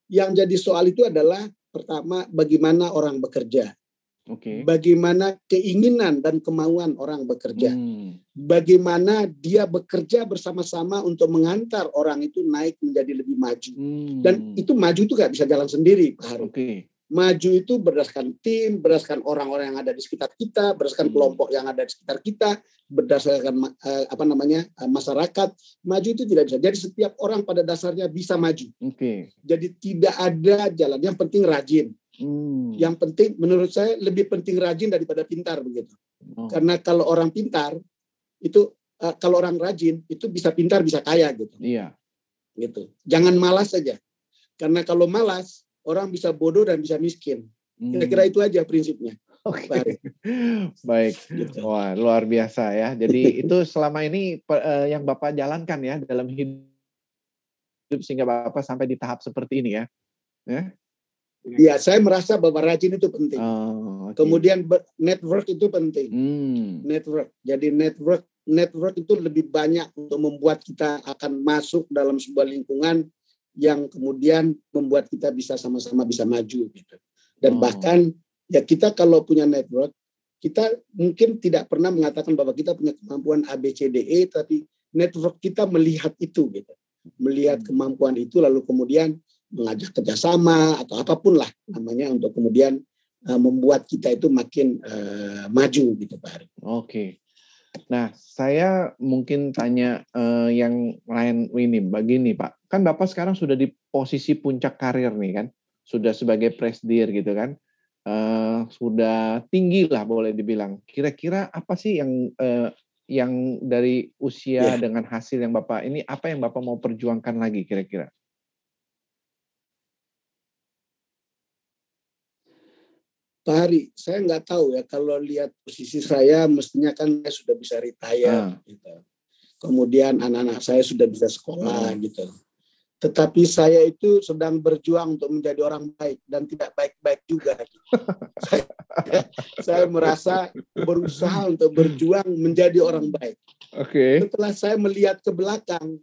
Speaker 2: Yang jadi soal itu adalah, pertama, bagaimana orang bekerja. Bagaimana keinginan dan kemauan orang bekerja. Bagaimana dia bekerja bersama-sama untuk mengantar orang itu naik menjadi lebih maju. Dan itu maju itu gak bisa jalan sendiri, Pak Hari. Maju itu berdasarkan tim, berdasarkan orang-orang yang ada di sekitar kita, berdasarkan kelompok yang ada di sekitar kita, berdasarkan masyarakat. Maju itu tidak bisa. Jadi setiap orang pada dasarnya bisa maju. Jadi tidak ada jalan. Yang penting rajin. Yang penting menurut saya lebih penting rajin daripada pintar begitu. Karena kalau orang pintar itu kalau orang rajin itu bisa pintar bisa kaya gitu.
Speaker 1: Iya.
Speaker 2: Gitu. Jangan malas saja. Karena kalau malas orang bisa bodoh dan bisa miskin. Kira-kira itu aja prinsipnya.
Speaker 1: Baik. Gitu. Wah, luar biasa ya. Jadi itu selama ini yang Bapak jalankan ya dalam hidup sehingga Bapak sampai di tahap seperti ini ya.
Speaker 2: Ya, saya merasa bahwa rajin itu penting. Kemudian network itu penting. Network. Jadi network itu lebih banyak untuk membuat kita akan masuk dalam sebuah lingkungan yang kemudian membuat kita bisa sama-sama bisa maju gitu. Dan bahkan ya kita kalau punya network, kita mungkin tidak pernah mengatakan bahwa kita punya kemampuan ABCDE, tapi network kita melihat itu gitu. Melihat kemampuan itu lalu kemudian mengajak kerjasama atau apapun lah namanya untuk kemudian membuat kita itu makin maju gitu Pak Hari.
Speaker 1: Nah, saya mungkin tanya yang lain ini, begini Pak. Kan Bapak sekarang sudah di posisi puncak karir nih kan, sudah sebagai presidir gitu kan, sudah tinggi lah boleh dibilang. Kira-kira apa sih yang dari usia dengan hasil yang Bapak ini, apa yang Bapak mau perjuangkan lagi kira-kira?
Speaker 2: Pak Hari, saya nggak tahu ya, kalau lihat posisi saya mestinya kan saya sudah bisa retire gitu. Kemudian anak-anak saya sudah bisa sekolah gitu. Tetapi saya itu sedang berjuang untuk menjadi orang baik dan tidak baik-baik juga. Saya merasa berusaha untuk berjuang menjadi orang baik.
Speaker 1: Oke.
Speaker 2: Setelah saya melihat ke belakang,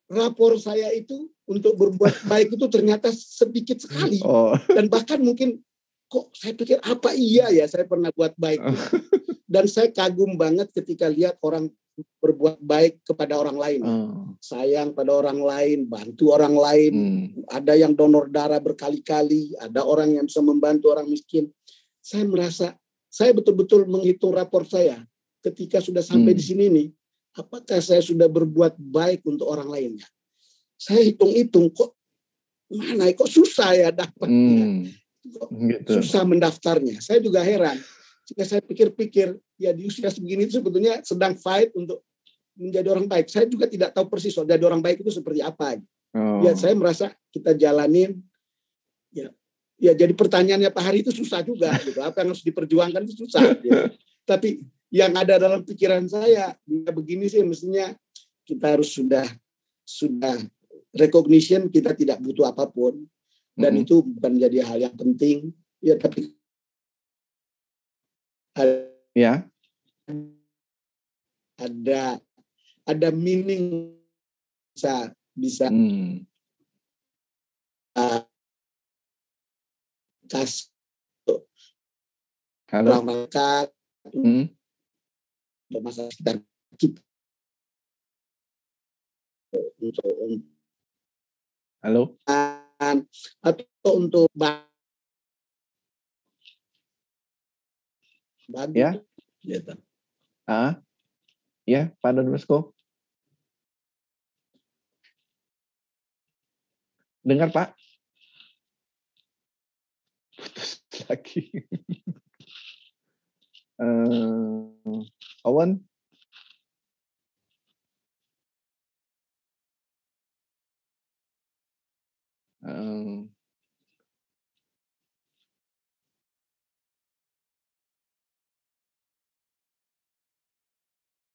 Speaker 2: rapor saya itu untuk berbuat baik itu ternyata sedikit sekali. Dan bahkan mungkin kok saya pikir apa iya ya saya pernah buat baik. Dan saya kagum banget ketika lihat orang berbuat baik kepada orang lain. Sayang pada orang lain, bantu orang lain. Ada yang donor darah berkali-kali, ada orang yang bisa membantu orang miskin. Saya merasa, saya betul-betul menghitung rapor saya ketika sudah sampai di sini nih, apakah saya sudah berbuat baik untuk orang lainnya. Saya hitung-hitung, kok susah ya dapatnya. Kok susah mendaftarnya. Saya juga heran. Jika saya pikir-pikir, ya di usia segini itu sebetulnya sedang fight untuk menjadi orang baik. Saya juga tidak tahu persis soal jadi orang baik itu seperti apa. Ya saya merasa kita jalanin. Ya jadi pertanyaannya Pak Hari itu susah juga. Gitu. Apa yang harus diperjuangkan itu susah. Gitu. Tapi yang ada dalam pikiran saya, ya begini sih mestinya kita harus sudah recognition kita tidak butuh apapun. Dan itu bukan menjadi hal yang penting. Ya tapi ada meaning bisa kasih orang masyarakat untuk masyarakat sekitar kita untuk atau untuk bagi gitu.
Speaker 1: Ya, Pak Don Bosco. Dengar, Pak? Putus lagi. Owen?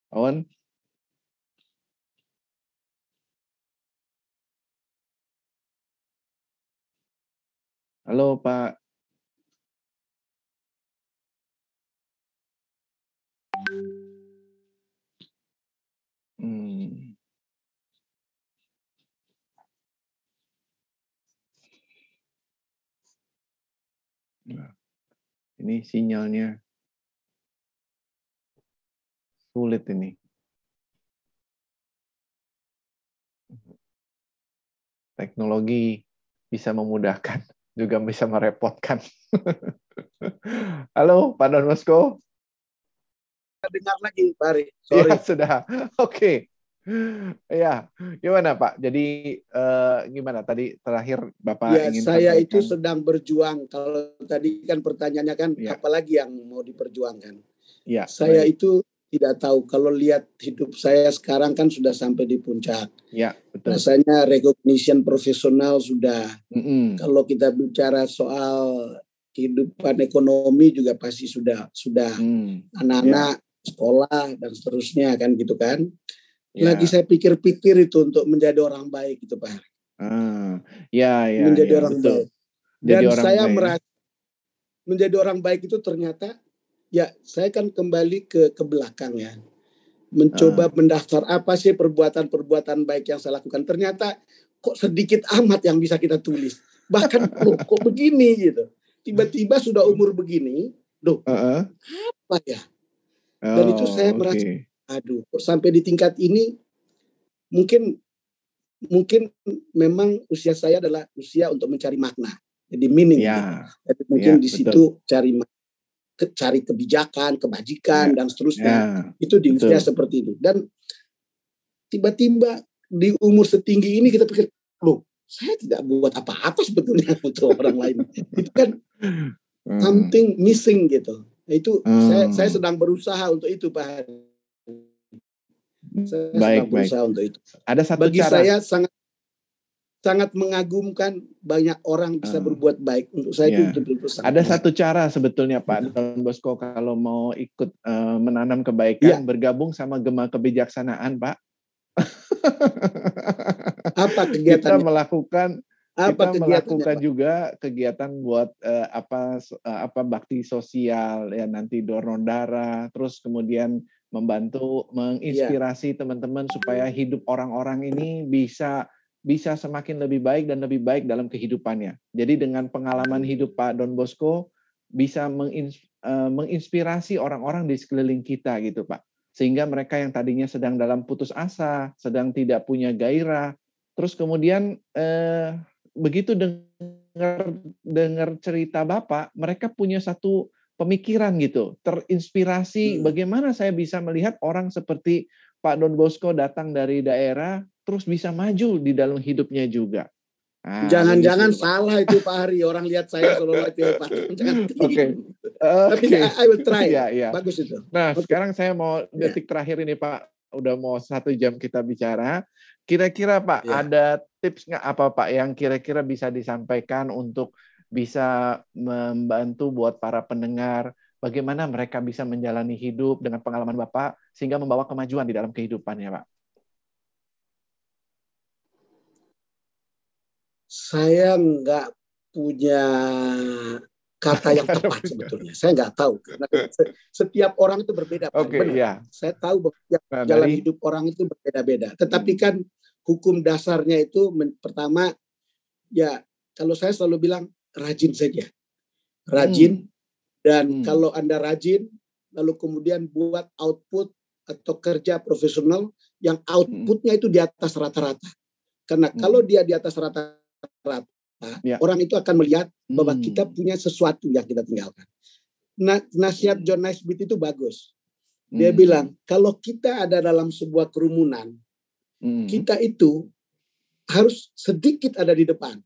Speaker 1: Owen? Halo, Pak. Nah, ini sinyalnya sulit ini. Teknologi bisa memudahkan, juga bisa merepotkan. Halo, Pak Don Bosco.
Speaker 2: Dengar lagi, Pak Ari. Sorry.
Speaker 1: Ya, sudah. Oke. Ya, gimana Pak? Jadi gimana tadi terakhir Bapak ingin
Speaker 2: saya
Speaker 1: sampaikan?
Speaker 2: Itu sedang berjuang. Kalau tadi kan pertanyaannya kan apalagi yang mau diperjuangkan.
Speaker 1: Ya,
Speaker 2: saya itu tidak tahu. Kalau lihat hidup saya sekarang kan sudah sampai di puncak.
Speaker 1: Ya, betul.
Speaker 2: Rasanya recognition profesional sudah. Kalau kita bicara soal kehidupan ekonomi juga pasti sudah anak-anak sekolah dan seterusnya kan gitu kan. Lagi saya pikir-pikir itu untuk menjadi orang baik gitu Pak. Menjadi orang baik. Dan saya merasa menjadi orang baik itu ternyata ya saya kan kembali ke belakang ya. Mencoba mendaftar apa sih perbuatan-perbuatan baik yang saya lakukan. Ternyata kok sedikit amat yang bisa kita tulis. Bahkan kok begini gitu. Tiba-tiba sudah umur begini, apa ya? Dan itu saya merasa, aduh, kok sampai di tingkat ini mungkin memang usia saya adalah usia untuk mencari makna. Jadi meaning. Jadi mungkin di situ cari kebijakan, kebajikan dan seterusnya. Itu di usia seperti itu. Dan tiba-tiba di umur setinggi ini kita pikir, loh, saya tidak buat apa-apa sebetulnya untuk orang lain. Itu kan something missing gitu. Itu saya sedang berusaha untuk itu Pak. Saya sedang berusaha untuk itu.
Speaker 1: Ada satu
Speaker 2: bagi
Speaker 1: cara.
Speaker 2: Saya sangat mengagumkan banyak orang bisa berbuat baik. Untuk saya itu betul-betul sangat.
Speaker 1: Ada satu cara sebetulnya Pak Don Bosco kalau mau ikut menanam kebaikan, bergabung sama Gema Kebijaksanaan Pak.
Speaker 2: Apa
Speaker 1: Kita
Speaker 2: kegiatannya?
Speaker 1: melakukan
Speaker 2: Apa
Speaker 1: kita
Speaker 2: kegiatannya,
Speaker 1: melakukan
Speaker 2: Pak?
Speaker 1: juga kegiatan buat apa bakti sosial ya, nanti donor darah, terus kemudian membantu
Speaker 2: Iya.
Speaker 1: menginspirasi teman-teman supaya hidup orang-orang ini bisa semakin lebih baik dan lebih baik dalam kehidupannya. Jadi dengan pengalaman hidup Pak Don Bosco bisa menginspirasi orang-orang di sekeliling kita gitu Pak. Sehingga mereka yang tadinya sedang dalam putus asa, sedang tidak punya gairah, terus kemudian begitu dengar cerita Bapak, mereka punya satu pemikiran gitu, terinspirasi bagaimana saya bisa melihat orang seperti Pak Don Bosco datang dari daerah, terus bisa maju di dalam hidupnya juga. Nah,
Speaker 2: Jangan-jangan
Speaker 1: begitu Pak.
Speaker 2: salah itu Pak Hari. Orang lihat saya seolah-olah itu hebat. Jangan.
Speaker 1: Oke.
Speaker 2: Tapi
Speaker 1: Oke.
Speaker 2: I will try.
Speaker 1: Iya, iya.
Speaker 2: Bagus itu.
Speaker 1: Nah,
Speaker 2: Oke.
Speaker 1: sekarang saya mau
Speaker 2: Ya.
Speaker 1: detik terakhir ini Pak. Udah mau 1 jam kita bicara. Kira-kira Pak,
Speaker 2: Ya.
Speaker 1: ada tips nggak apa Pak yang kira-kira bisa disampaikan untuk bisa membantu buat para pendengar, bagaimana mereka bisa menjalani hidup dengan pengalaman Bapak, sehingga membawa kemajuan di dalam kehidupannya Pak?
Speaker 2: Saya nggak punya kata yang tepat sebetulnya. Saya nggak tahu. Karena setiap orang itu berbeda.
Speaker 1: Oke,
Speaker 2: benar.
Speaker 1: ya.
Speaker 2: Saya tahu bahwa jalan hidup orang itu berbeda-beda. Tetapi kan hukum dasarnya itu pertama, ya kalau saya selalu bilang rajin saja. Rajin. Dan kalau Anda rajin, lalu kemudian buat output atau kerja profesional yang outputnya itu di atas rata-rata. Karena kalau dia di atas rata-rata, orang itu akan melihat bahwa kita punya sesuatu yang kita tinggalkan. Nasihat John Naisbitt itu bagus. Dia bilang, kalau kita ada dalam sebuah kerumunan, kita itu harus sedikit ada di depan.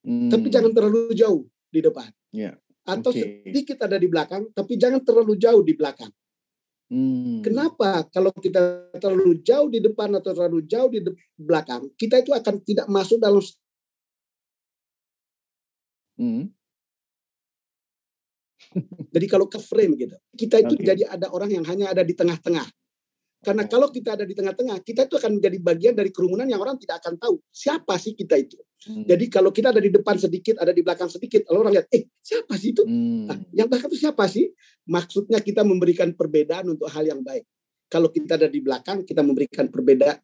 Speaker 2: Tapi jangan terlalu jauh di depan. Atau sedikit ada di belakang, tapi jangan terlalu jauh di belakang. Kenapa? Kalau kita terlalu jauh di depan atau terlalu jauh di belakang, kita itu akan tidak masuk dalam jadi kalau ke frame gitu, kita itu jadi ada orang yang hanya ada di tengah-tengah. Karena kalau kita ada di tengah-tengah, kita itu akan menjadi bagian dari kerumunan yang orang tidak akan tahu siapa sih kita itu. Jadi kalau kita ada di depan sedikit, ada di belakang sedikit, lalu orang lihat, siapa sih itu? Nah, yang belakang itu siapa sih? Maksudnya kita memberikan perbedaan untuk hal yang baik. Kalau kita ada di belakang, kita memberikan pembeda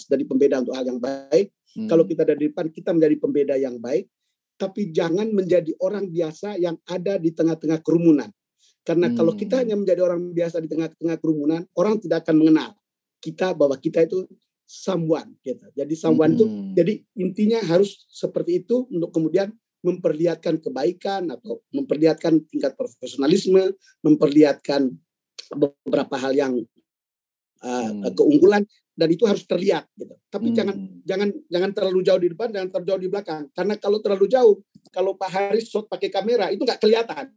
Speaker 2: dari pembeda untuk hal yang baik. Kalau kita ada di depan, kita menjadi pembeda yang baik. Tapi jangan menjadi orang biasa yang ada di tengah-tengah kerumunan. Karena kalau kita hanya menjadi orang biasa di tengah-tengah kerumunan, orang tidak akan mengenal kita bahwa kita itu someone. Gitu. Jadi someone itu, jadi intinya harus seperti itu untuk kemudian memperlihatkan kebaikan atau memperlihatkan tingkat profesionalisme, memperlihatkan beberapa hal yang keunggulan, dan itu harus terlihat gitu. Tapi jangan terlalu jauh di depan, jangan terlalu jauh di belakang. Karena kalau terlalu jauh, kalau Pak Haris shot pakai kamera itu nggak kelihatan.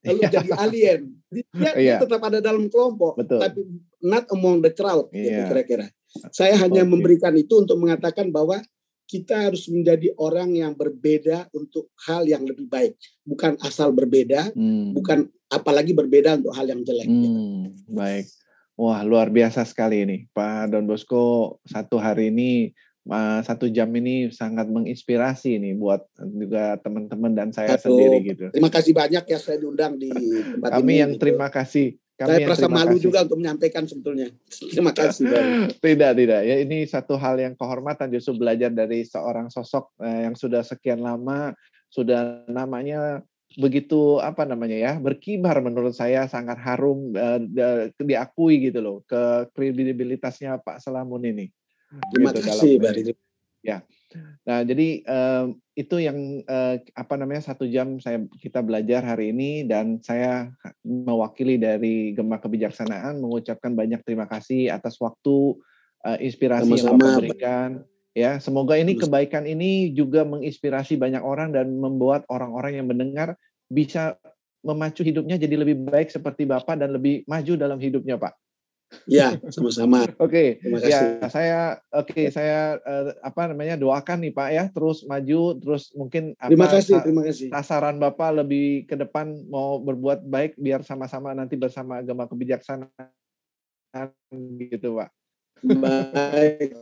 Speaker 2: Lalu jadi alien. Dia tetap ada dalam kelompok, tapi not among the crowd gitu kira-kira. Saya hanya memberikan itu untuk mengatakan bahwa kita harus menjadi orang yang berbeda untuk hal yang lebih baik, bukan asal berbeda, bukan apalagi berbeda untuk hal yang jelek. Gitu.
Speaker 1: Baik. Wah, luar biasa sekali ini. Pak Don Bosco 1 hari ini, 1 jam ini sangat menginspirasi nih buat juga teman-teman dan saya sendiri gitu.
Speaker 2: Terima kasih banyak ya saya diundang di tempat
Speaker 1: kami
Speaker 2: ini.
Speaker 1: Yang terima kasih.
Speaker 2: Saya merasa malu juga untuk menyampaikan sebetulnya. Terima kasih.
Speaker 1: Tidak. Ya, ini satu hal yang kehormatan justru belajar dari seorang sosok yang sudah sekian lama, sudah namanya begitu berkibar, menurut saya sangat harum, diakui gitu loh ke kredibilitasnya Pak Selamun ini.
Speaker 2: Terima kasih, Bari.
Speaker 1: Ya. Nah, jadi itu yang 1 jam kita belajar hari ini, dan saya mewakili dari Gema Kebijaksanaan mengucapkan banyak terima kasih atas waktu, inspirasi yang Bapak berikan. Ya, semoga ini kebaikan ini juga menginspirasi banyak orang dan membuat orang-orang yang mendengar bisa memacu hidupnya jadi lebih baik seperti Bapak dan lebih maju dalam hidupnya, Pak.
Speaker 2: Ya, sama-sama.
Speaker 1: Oke.
Speaker 2: Terima kasih.
Speaker 1: Ya, saya doakan nih Pak ya, terus maju, terus mungkin
Speaker 2: terima kasih.
Speaker 1: sasaran Bapak lebih ke depan mau berbuat baik biar sama-sama nanti bersama Gema Kebijaksanaan gitu, Pak.
Speaker 2: Baik,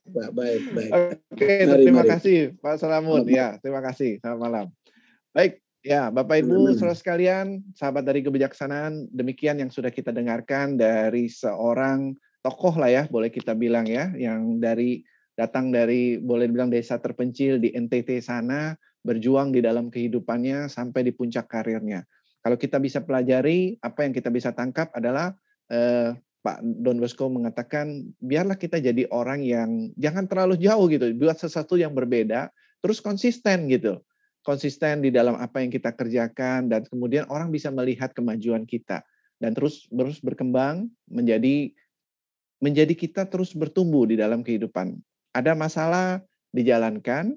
Speaker 2: Pak. Baik, baik.
Speaker 1: Oke,
Speaker 2: Mari,
Speaker 1: terima
Speaker 2: mari.
Speaker 1: kasih Pak Salamun.
Speaker 2: Selamat
Speaker 1: Ya, terima kasih. Selamat malam. Baik, ya Bapak Ibu,
Speaker 2: malam.
Speaker 1: saudara sekalian, sahabat dari kebijaksanaan, demikian yang sudah kita dengarkan dari seorang tokoh lah ya, boleh kita bilang ya, yang datang dari boleh dibilang desa terpencil di NTT sana, berjuang di dalam kehidupannya sampai di puncak karirnya. Kalau kita bisa pelajari, apa yang kita bisa tangkap adalah Pak Don Bosco mengatakan, biarlah kita jadi orang yang jangan terlalu jauh gitu, buat sesuatu yang berbeda, terus konsisten gitu. Konsisten di dalam apa yang kita kerjakan, dan kemudian orang bisa melihat kemajuan kita. Dan terus berkembang menjadi kita terus bertumbuh di dalam kehidupan. Ada masalah, dijalankan,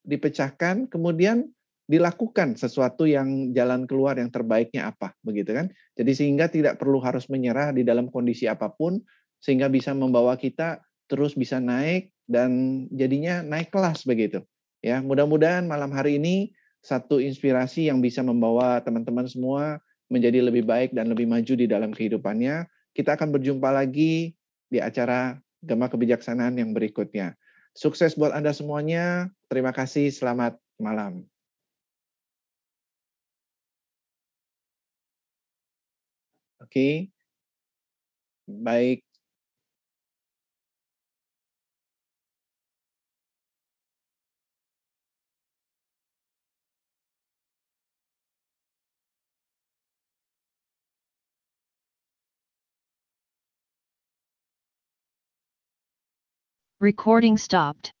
Speaker 1: dipecahkan, kemudian dilakukan sesuatu yang jalan keluar yang terbaiknya apa, begitu kan? Jadi sehingga tidak perlu harus menyerah di dalam kondisi apapun, sehingga bisa membawa kita terus bisa naik dan jadinya naik kelas begitu. Ya, mudah-mudahan malam hari ini satu inspirasi yang bisa membawa teman-teman semua menjadi lebih baik dan lebih maju di dalam kehidupannya. Kita akan berjumpa lagi di acara Gema Kebijaksanaan yang berikutnya. Sukses buat Anda semuanya. Terima kasih. Selamat malam. Oke. Baik.
Speaker 4: Recording stopped.